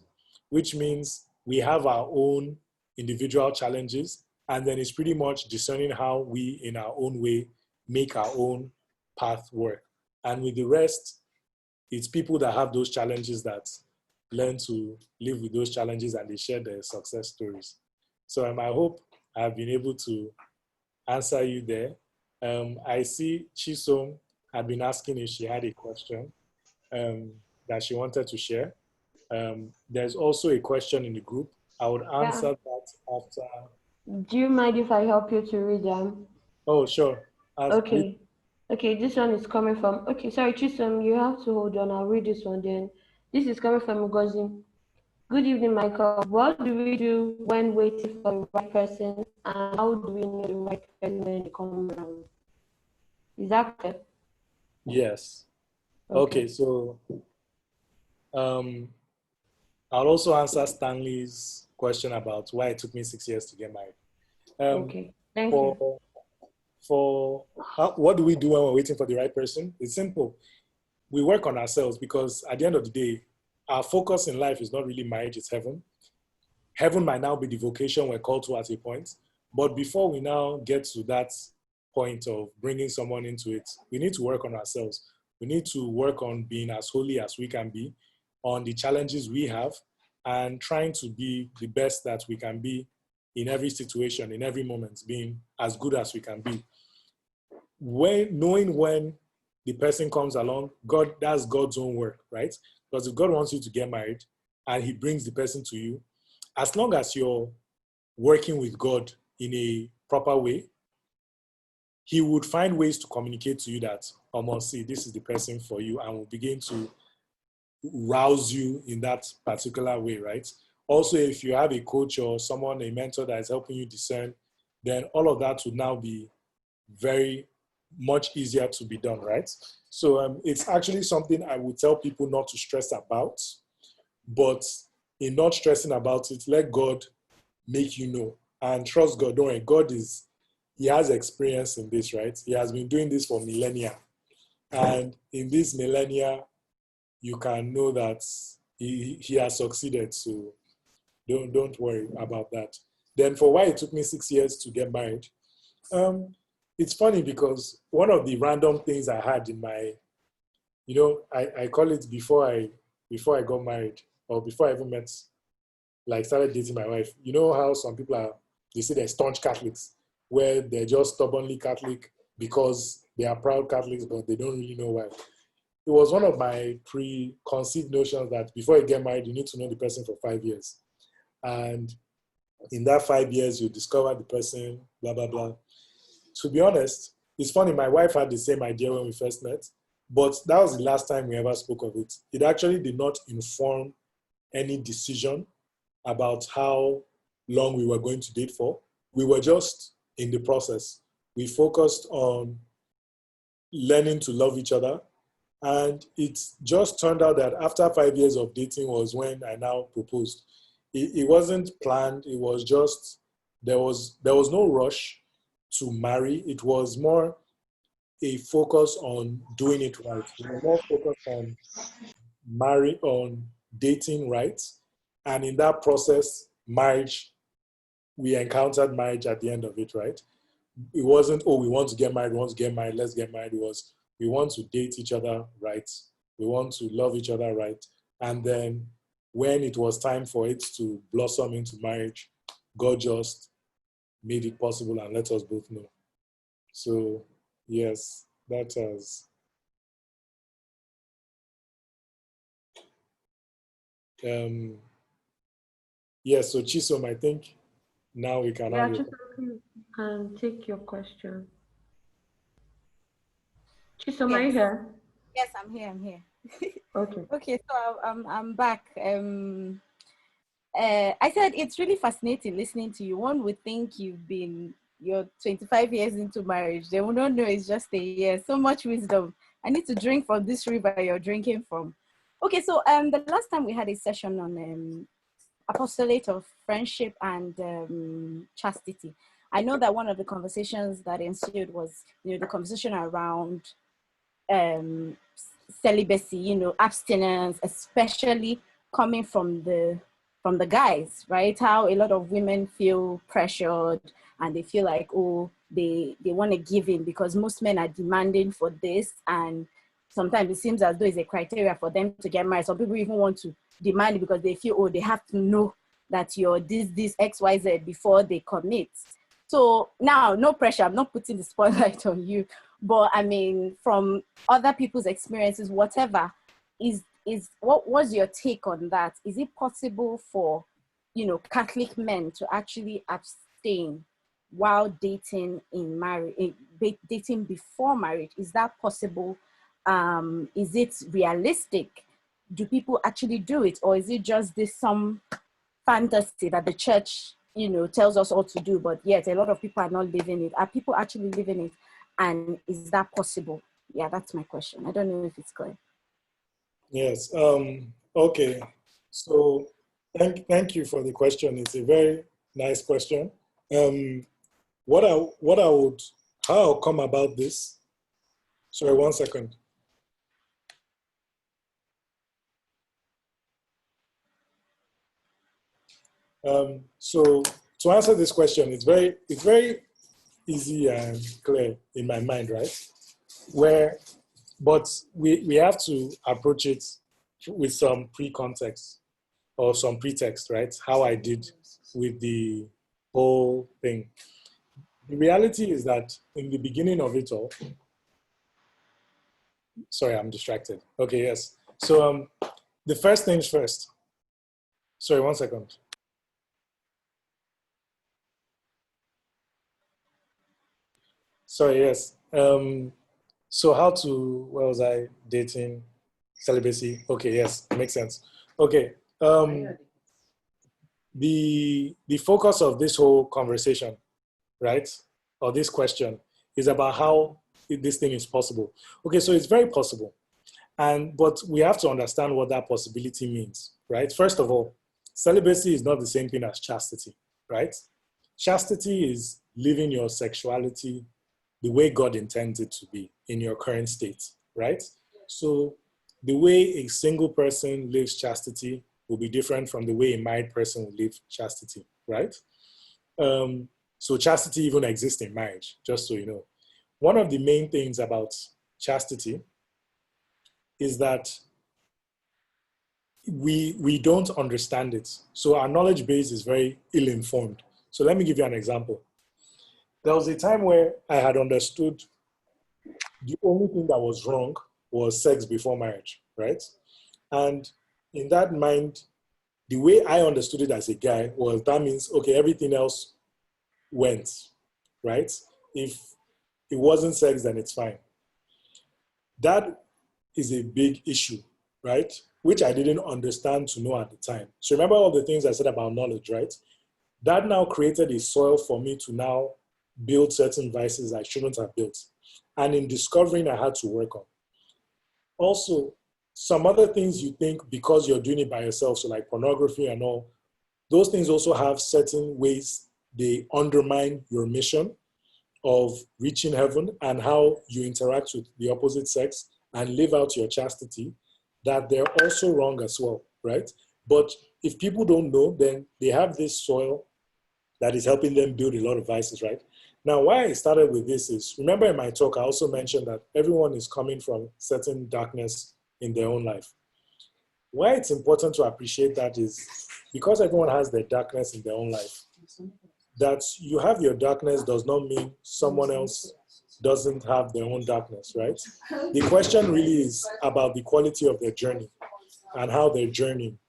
which means we have our own individual challenges, and then it's pretty much discerning how we, in our own way, make our own path work. And with the rest, it's people that have those challenges that learn to live with those challenges and they share their success stories. So I hope I've been able to answer you there. I see Chisom had been asking if she had a question that she wanted to share. There's also a question in the group. I would answer that after. Do you mind if I help you to read them? Oh, sure. Okay. Okay, this one is coming from, okay, sorry, Chisom, you have to hold on. I'll read this one then. This is coming from Ngozi. Good evening, Michael. What do we do when waiting for the right person, and how do we know the right person when they come around? Is that clear? Yes. Okay, so I'll also answer Stanley's question about why it took me 6 years to get married. Okay, thank you. What do we do when we're waiting for the right person? It's simple. We work on ourselves, because at the end of the day, our focus in life is not really marriage, it's heaven. Heaven might now be the vocation we're called to at a point, but before we now get to that point of bringing someone into it, we need to work on ourselves. We need to work on being as holy as we can be, on the challenges we have, and trying to be the best that we can be in every situation, in every moment, being as good as we can be. Knowing when the person comes along, that's God's own work, right? Because if God wants you to get married and he brings the person to you, as long as you're working with God in a proper way, he would find ways to communicate to you that, see, this is the person for you, and will begin to rouse you in that particular way, right? Also, if you have a coach or someone, a mentor that is helping you discern, then all of that would now be very much easier to be done, right? So it's actually something I would tell people not to stress about, but in not stressing about it, let God make you know, and trust God. Don't worry, he has experience in this, right? He has been doing this for millennia. And in this millennia, you can know that he has succeeded. So don't worry about that. Then for why it took me 6 years to get married, it's funny because one of the random things I had in my, I call it before I got married, or before I even started dating my wife. You know how some people they say they're staunch Catholics, where they're just stubbornly Catholic because they are proud Catholics, but they don't really know why. It was one of my preconceived notions that before you get married, you need to know the person for 5 years. And in that 5 years, you discover the person, blah, blah, blah. To be honest, it's funny, my wife had the same idea when we first met, but that was the last time we ever spoke of it. It actually did not inform any decision about how long we were going to date for. We were just in the process. We focused on learning to love each other. And it just turned out that after 5 years of dating was when I now proposed. It wasn't planned. It was just, there was no rush to marry. It was more a focus on doing it right. We were more focused on on dating right. And in that process, we encountered marriage at the end of it, right? It wasn't, we want to get married, let's get married. It was, we want to date each other right. We want to love each other right. And then when it was time for it to blossom into marriage, God just made it possible and let us both know. So yes, that has. Yes, so Chisom, I think now we can. Yeah, Chisom, you can take your question. Chisom, are you here? Yes, I'm here. Okay. Okay, so I'm back. I said it's really fascinating listening to you. One would think you're 25 years into marriage. They will not know it's just a year. So much wisdom. I need to drink from this river you're drinking from. Okay, so the last time we had a session on apostolate of friendship and chastity. I know that one of the conversations that ensued was, the conversation around celibacy, abstinence, especially coming from the guys, right? How a lot of women feel pressured and they feel like, they want to give in because most men are demanding for this, and sometimes it seems as though it's a criteria for them to get married. Some people even want to demand it because they feel, oh, they have to know that you're this XYZ before they commit. So now, no pressure, I'm not putting the spotlight on you, but I mean, from other people's experiences, whatever, what was your take on that? Is it possible for, Catholic men to actually abstain while dating dating before marriage? Is that possible? Is it realistic? Do people actually do it? Or is it just some fantasy that the church, tells us all to do, but yet a lot of people are not living it? Are people actually living it? And is that possible? Yeah, that's my question. I don't know if it's clear. Yes. Okay. So thank you for the question. It's a very nice question. How I'll come about this. Sorry, 1 second. So to answer this question, it's very easy and clear in my mind, right? But we have to approach it with some pre-context or some pretext, right? How I did with the whole thing. The reality is that in the beginning of it all, sorry, I'm distracted. Okay, yes. So the first things first. Sorry, 1 second. Sorry, yes. So where was I? Dating, celibacy. Okay, yes, makes sense. Okay. The focus of this whole conversation, right, or this question is about how this thing is possible. Okay, so it's very possible. But we have to understand what that possibility means, right? First of all, celibacy is not the same thing as chastity, right? Chastity is living your sexuality the way God intends it to be in your current state, right? So the way a single person lives chastity will be different from the way a married person will live chastity, right? So chastity even exists in marriage, just so you know. One of the main things about chastity is that we don't understand it. So our knowledge base is very ill-informed. So let me give you an example. There was a time where I had understood the only thing that was wrong was sex before marriage, right? And in that mind, the way I understood it as a guy was that means, okay, everything else went, right? If it wasn't sex, then it's fine. That is a big issue, right? Which I didn't understand to know at the time. So remember all the things I said about knowledge, right? That now created a soil for me to now build certain vices I shouldn't have built. And in discovering, I had to work on. Also, some other things you think because you're doing it by yourself, so like pornography and all, those things also have certain ways they undermine your mission of reaching heaven and how you interact with the opposite sex and live out your chastity, that they're also wrong as well, right? But if people don't know, then they have this soil that is helping them build a lot of vices, right? Now, why I started with this is, remember in my talk, I also mentioned that everyone is coming from certain darkness in their own life. Why it's important to appreciate that is because everyone has their darkness in their own life. That you have your darkness does not mean someone else doesn't have their own darkness, right? The question really is about the quality of their journey and how they're journeying.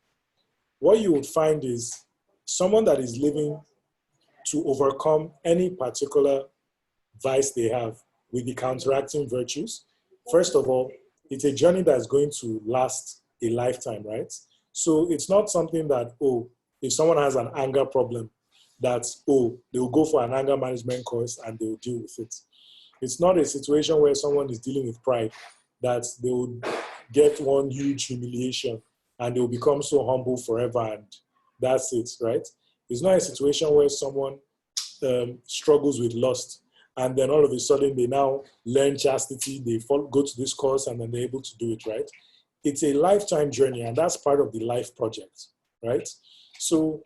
What you would find is someone that is living to overcome any particular vice they have with the counteracting virtues. First of all, it's a journey that's going to last a lifetime, right? So it's not something that, oh, if someone has an anger problem, that's, oh, they'll go for an anger management course and they'll deal with it. It's not a situation where someone is dealing with pride, that they will get one huge humiliation and they'll become so humble forever and that's it, right? It's not a situation where someone struggles with lust and then all of a sudden they now learn chastity, they go to this course and then they're able to do it, right? It's a lifetime journey and that's part of the life project, right? So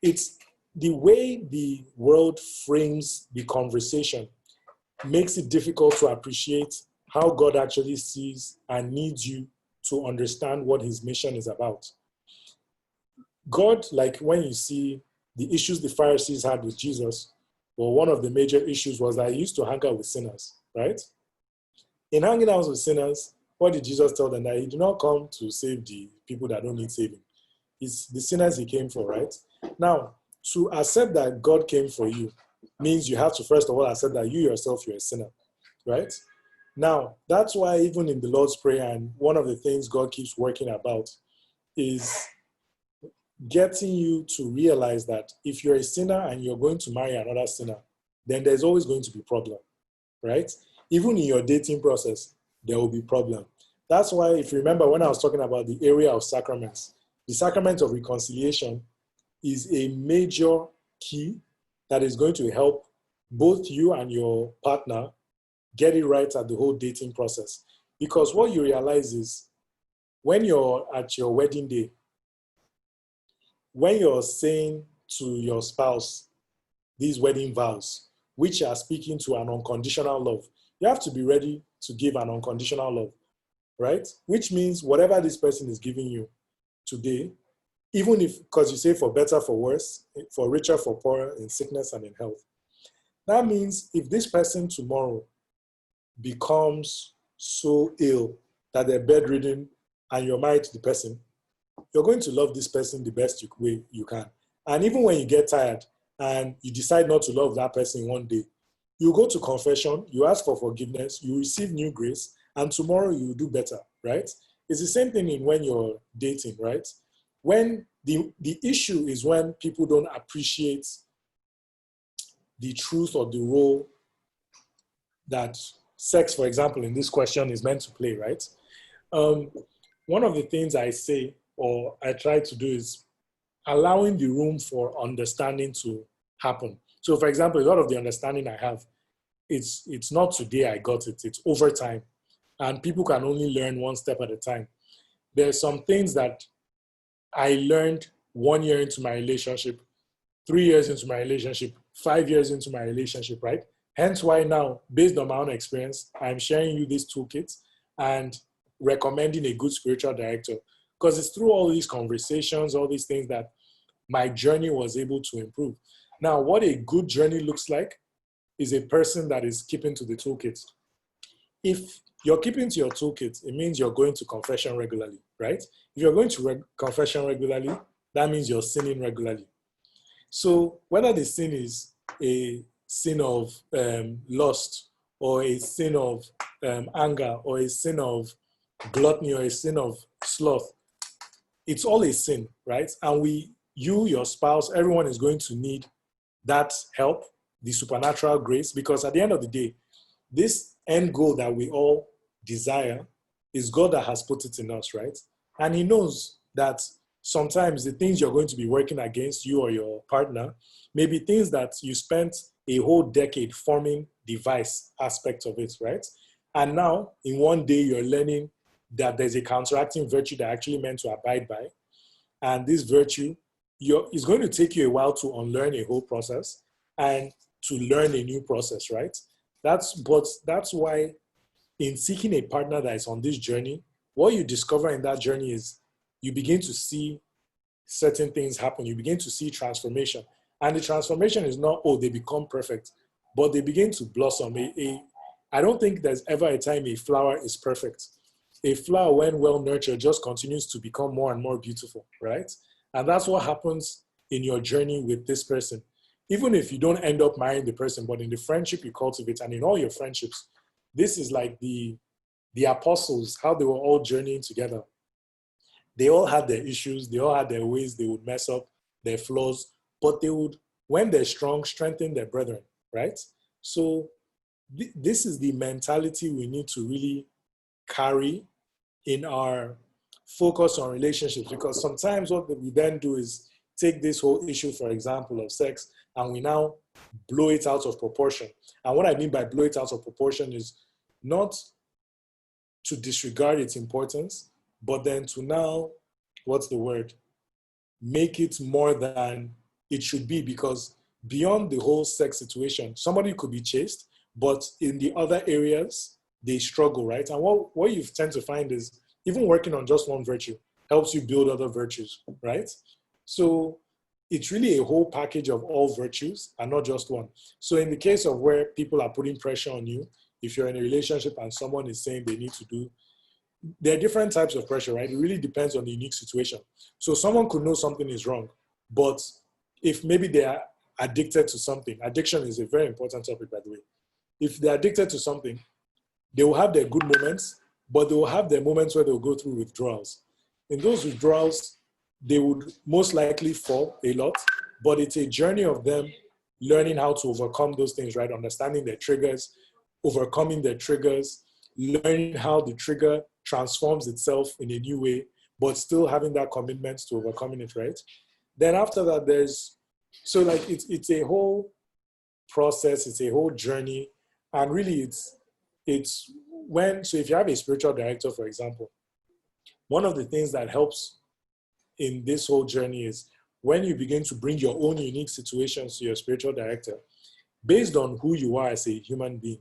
it's the way the world frames the conversation makes it difficult to appreciate how God actually sees and needs you to understand what his mission is about. God, like when you see the issues the Pharisees had with Jesus, well, one of the major issues was that he used to hang out with sinners, right? In hanging out with sinners, what did Jesus tell them? That he did not come to save the people that don't need saving. It's the sinners he came for, right? Now, to accept that God came for you means you have to first of all accept that you yourself, you're a sinner, right? Now, that's why even in the Lord's Prayer, and one of the things God keeps working about is getting you to realize that if you're a sinner and you're going to marry another sinner, then there's always going to be problem, right? Even in your dating process, there will be problem. That's why, if you remember when I was talking about the area of sacraments, the sacrament of reconciliation is a major key that is going to help both you and your partner get it right at the whole dating process. Because what you realize is when you're at your wedding day, when you're saying to your spouse these wedding vows, which are speaking to an unconditional love, you have to be ready to give an unconditional love, right? Which means whatever this person is giving you today, even if, because you say for better, for worse, for richer, for poorer, in sickness and in health. That means if this person tomorrow becomes so ill that they're bedridden and you're married to the person, you're going to love this person the best way you can. And even when you get tired and you decide not to love that person one day, you go to confession, you ask for forgiveness, you receive new grace, and tomorrow you will do better, right? It's the same thing in when you're dating, right? When the issue is when people don't appreciate the truth or the role that sex, for example, in this question is meant to play, right? One of the things I say or I try to do is allowing the room for understanding to happen. So, for example, a lot of the understanding I have, it's not today I got it, it's over time. And people can only learn one step at a time. There's some things that I learned 1 year into my relationship, 3 years into my relationship, 5 years into my relationship, right? Hence why now, based on my own experience, I'm sharing you this toolkit and recommending a good spiritual director. Because it's through all these conversations, all these things that my journey was able to improve. Now, what a good journey looks like is a person that is keeping to the toolkit. If you're keeping to your toolkit, it means you're going to confession regularly, right? If you're going to confession regularly, that means you're sinning regularly. So whether the sin is a sin of lust or a sin of anger or a sin of gluttony or a sin of sloth, it's all a sin, right? And you, your spouse, everyone is going to need that help, the supernatural grace, because at the end of the day, this end goal that we all desire is God that has put it in us, right? And he knows that sometimes the things you're going to be working against, you or your partner, may be things that you spent a whole decade forming the vice aspect of it, right? And now, in one day, you're learning that there's a counteracting virtue that actually meant to abide by. And this virtue, it's going to take you a while to unlearn a whole process and to learn a new process, right? That's why in seeking a partner that is on this journey, what you discover in that journey is you begin to see certain things happen. You begin to see transformation. And the transformation is not, oh, they become perfect, but they begin to blossom. I don't think there's ever a time a flower is perfect. A flower, when well nurtured, just continues to become more and more beautiful, right? And that's what happens in your journey with this person. Even if you don't end up marrying the person, but in the friendship you cultivate and in all your friendships, this is like the apostles, how they were all journeying together. They all had their issues. They all had their ways they would mess up, their flaws, but they would, when they're strong, strengthen their brethren, right? So this is the mentality we need to really carry in our focus on relationships, because sometimes what we then do is take this whole issue, for example, of sex, and we now blow it out of proportion. And what I mean by blow it out of proportion is not to disregard its importance, but then to now, make it more than it should be, because beyond the whole sex situation, somebody could be chaste, but in the other areas, they struggle, right? And what you tend to find is even working on just one virtue helps you build other virtues, right? So it's really a whole package of all virtues and not just one. So in the case of where people are putting pressure on you, if you're in a relationship and someone is saying they need to do, there are different types of pressure, right? It really depends on the unique situation. So someone could know something is wrong, but if maybe they are addicted to something, addiction is a very important topic, by the way. If they're addicted to something, they will have their good moments, but they will have their moments where they'll go through withdrawals. In those withdrawals, they would most likely fall a lot, but it's a journey of them learning how to overcome those things, right? Understanding their triggers, overcoming their triggers, learning how the trigger transforms itself in a new way, but still having that commitment to overcoming it, right? Then after that, so like it's a whole process, it's a whole journey, and really it's so if you have a spiritual director, for example, one of the things that helps in this whole journey is when you begin to bring your own unique situations to your spiritual director, based on who you are as a human being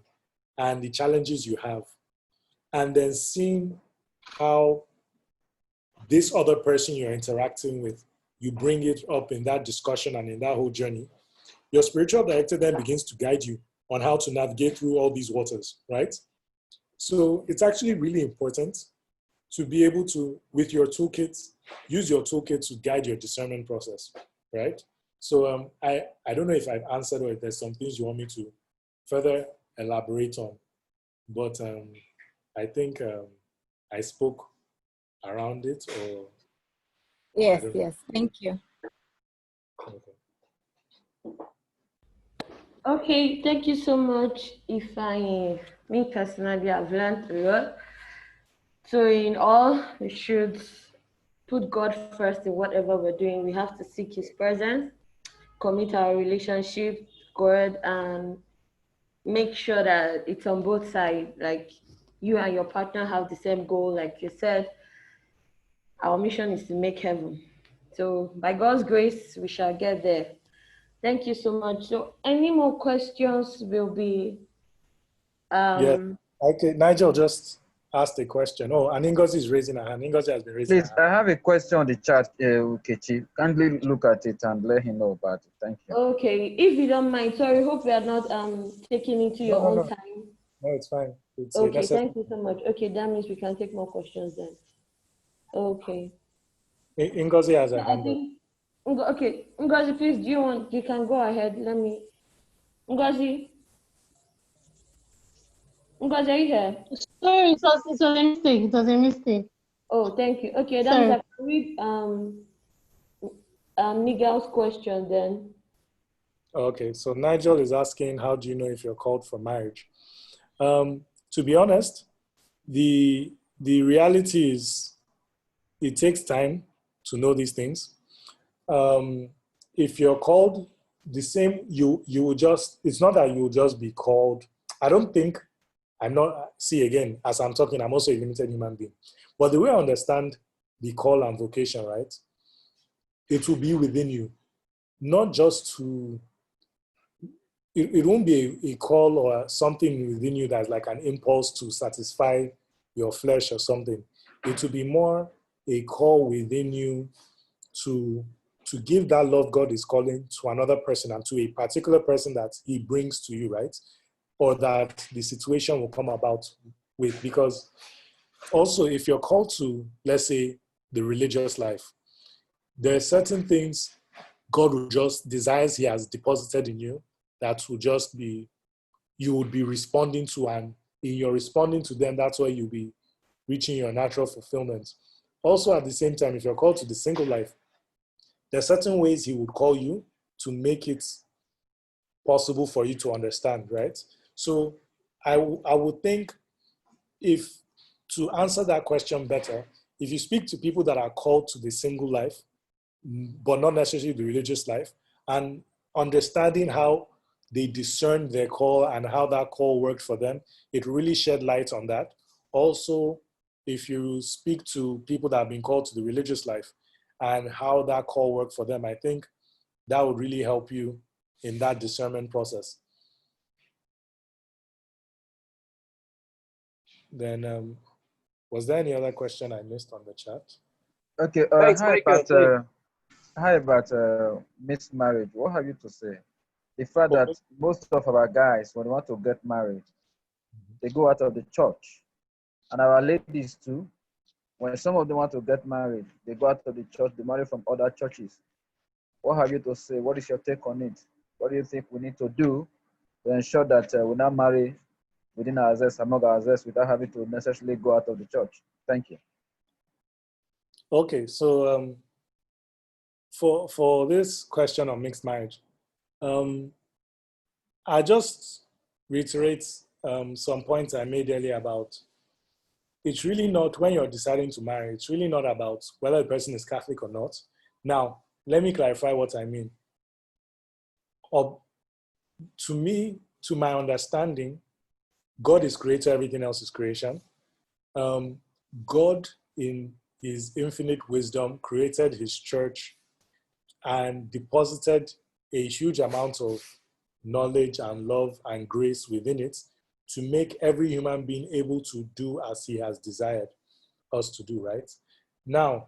and the challenges you have, and then seeing how this other person you're interacting with, you bring it up in that discussion and in that whole journey, your spiritual director then begins to guide you on how to navigate through all these waters, right? So it's actually really important to be able to, with your toolkit, use your toolkit to guide your discernment process, right? So I don't know if I've answered or if there's some things you want me to further elaborate on, but I think I spoke around it, or Yes, yes. Thank you. Okay. Okay, thank you so much. Me personally, I've learned a lot. So in all, we should put God first in whatever we're doing. We have to seek His presence, commit our relationship, God, and make sure that it's on both sides. Like you and your partner have the same goal. Like you said, our mission is to make heaven. So by God's grace, we shall get there. Thank you so much. So any more questions will be Yeah. Okay, Nigel just asked a question. Oh, and Ngozi is raising her hand. Ngozi has been raising Please, her hand. I have a question on the chat, Ukechi. Kindly look at it and let him know about it. Thank you. Okay, if you don't mind, sorry, hope we are not taking into your own time. No, it's fine. It's Okay, thank you so much. Okay, that means we can take more questions then. Okay. Ngozi has a hand up. Okay, Ngozi, please, you can go ahead. Ngozi, are you here? Sorry, it was a mistake. It was a mistake. Oh, thank you. Okay, that means I can read Miguel's question then. Okay, so Nigel is asking, how do you know if you're called for marriage? To be honest, the reality is it takes time to know these things. If you're called, the same, you will just, it's not that you will just be called. I don't think, see again, as I'm talking, I'm also a limited human being. But the way I understand the call and vocation, right, it will be within you, not just to, it won't be a call or something within you that's like an impulse to satisfy your flesh or something. It will be more a call within you to give that love God is calling to another person and to a particular person that He brings to you, right? Or that the situation will come about with. Because also, if you're called to, let's say, the religious life, there are certain things God will just desires He has deposited in you that will just be, you would be responding to, and in your responding to them, that's why you'll be reaching your natural fulfillment. Also, at the same time, if you're called to the single life, there are certain ways He would call you to make it possible for you to understand, right? So I would think, if to answer that question better, if you speak to people that are called to the single life, but not necessarily the religious life, and understanding how they discern their call and how that call worked for them, it really shed light on that. Also, if you speak to people that have been called to the religious life and how that call worked for them, I think that would really help you in that discernment process. Then, was there any other question I missed on the chat? Okay, hi, Pastor. How about mixed marriage? What have you to say? The fact For that me, most of our guys, when they want to get married, they go out of the church. And our ladies too, when some of them want to get married, they go out of the church, they marry from other churches. What have you to say? What is your take on it? What do you think we need to do to ensure that we not marry within ourselves, among ourselves, without having to necessarily go out of the church? Thank you. okay, so for this question of mixed marriage, um, I just reiterate some points I made earlier about it's really not, when you're deciding to marry, it's really not about whether the person is Catholic or not. Now, let me clarify what I mean. To me, to my understanding, God is creator, everything else is creation. God, in his infinite wisdom, created his church and deposited a huge amount of knowledge and love and grace within it to make every human being able to do as he has desired us to do, right? Now,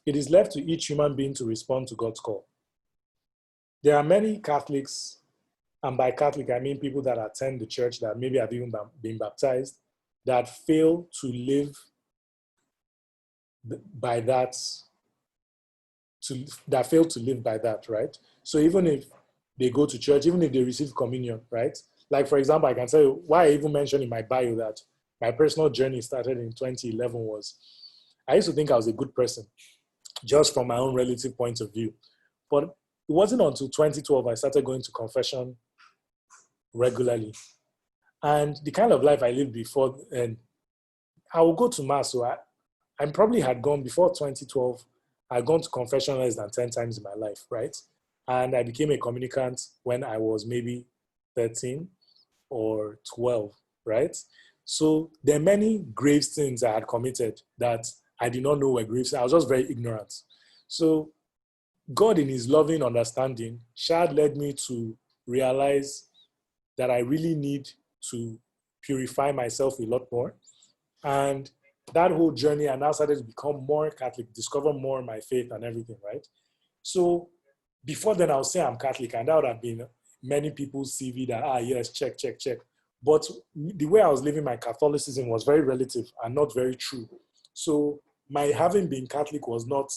it is left to each human being to respond to God's call. There are many Catholics, and by Catholic, I mean people that attend the church that maybe have even been baptized, that fail to live by that, that fail to live by that, right? So even if they go to church, even if they receive communion, right? Like, for example, I can tell you why I even mentioned in my bio that my personal journey started in 2011 was I used to think I was a good person just from my own relative point of view. But it wasn't until 2012 I started going to confession regularly. And the kind of life I lived before, and I would go to mass. So I probably had gone before 2012. I'd gone to confession less than 10 times in my life, right? And I became a communicant when I was maybe 13 or 12, right? So there are many grave sins I had committed that I did not know were grave sins. I was just very ignorant. So God, in his loving understanding, led me to realize that I really need to purify myself a lot more. And that whole journey, I now started to become more Catholic, discover more my faith and everything, right? So before then, I would say I'm Catholic, and that would have been many people's CV that, yes, check, check, check. But the way I was living my Catholicism was very relative and not very true. So my having been Catholic was not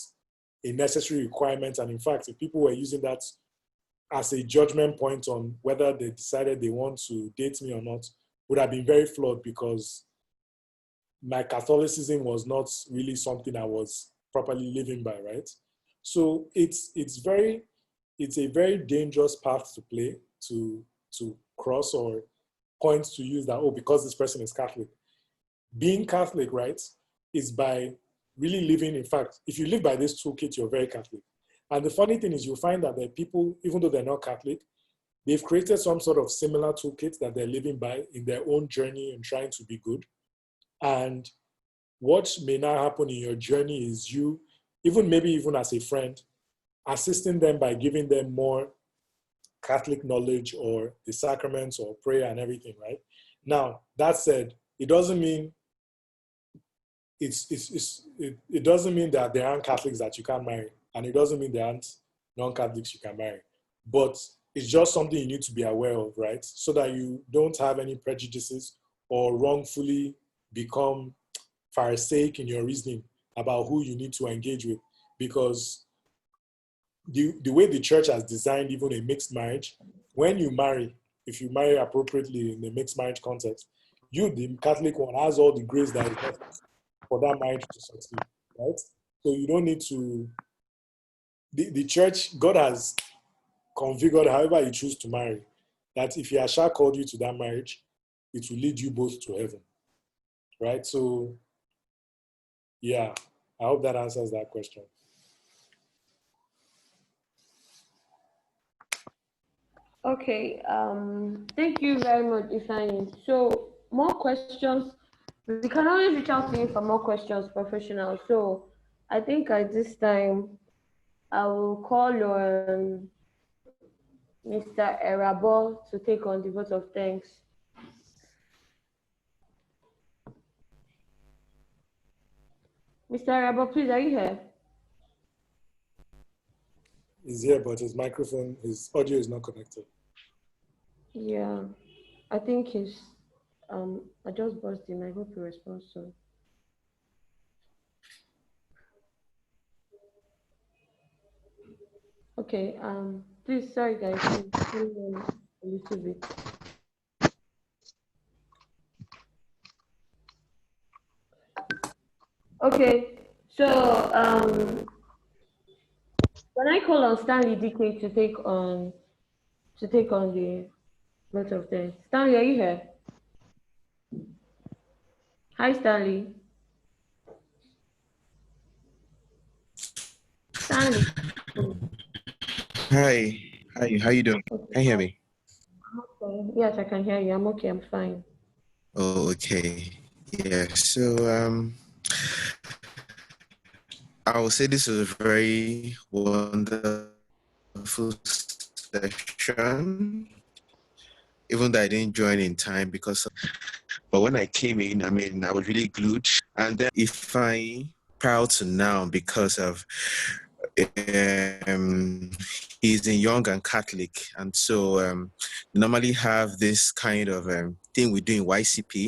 a necessary requirement. And in fact, if people were using that as a judgment point on whether they decided they want to date me or not, would have been very flawed, because my Catholicism was not really something I was properly living by, right? So it's a very dangerous path to play, to cross, or points to use that, oh, because this person is Catholic. Being Catholic, right, is by really living. In fact, if you live by this toolkit, you're very Catholic. And the funny thing is, you'll find that there are people, even though they're not Catholic, they've created some sort of similar toolkit that they're living by in their own journey and trying to be good. And what may now happen in your journey is you, maybe even as a friend, assisting them by giving them more Catholic knowledge or the sacraments or prayer and everything, right? Now, that said, it doesn't mean it doesn't mean that there aren't Catholics that you can't marry, and it doesn't mean there aren't non-Catholics you can marry. But it's just something you need to be aware of, right? So that you don't have any prejudices or wrongfully become Pharisaic in your reasoning about who you need to engage with. Because the way the church has designed even a mixed marriage, when you marry, if you marry appropriately in the mixed marriage context, you, the Catholic one, has all the grace that is necessary for that marriage to succeed, right? So you don't need to, the church, God has configured however you choose to marry, that if he has called you to that marriage, it will lead you both to heaven, right? So, yeah, I hope that answers that question. Okay, thank you very much, Ifeanyi. So more questions, we can always reach out to you for more questions, professional. So I think at this time, I will call on Mr. Erabo to take on the vote of thanks. Mr. Erabo, please, are you here? He's here, but his microphone, his audio is not connected. Yeah, I think he's. I just buzzed him. I hope he responds soon. Okay. Please, sorry guys, please hold on a little bit. Okay. So when I call on Stanley DK to take on the vote of thanks. Stanley, are you here? Hi, Stanley. Stanley. Hi, how you doing? Okay. Can you hear me? Okay. Yes, I can hear you. I'm okay. I'm fine. Oh, okay. Yeah. So I would say this was a very wonderful session, even though I didn't join in time but when I came in, I mean, I was really glued. And then if I proud to now because of he's in Young and Catholic, and so normally have this kind of thing we do in YCP.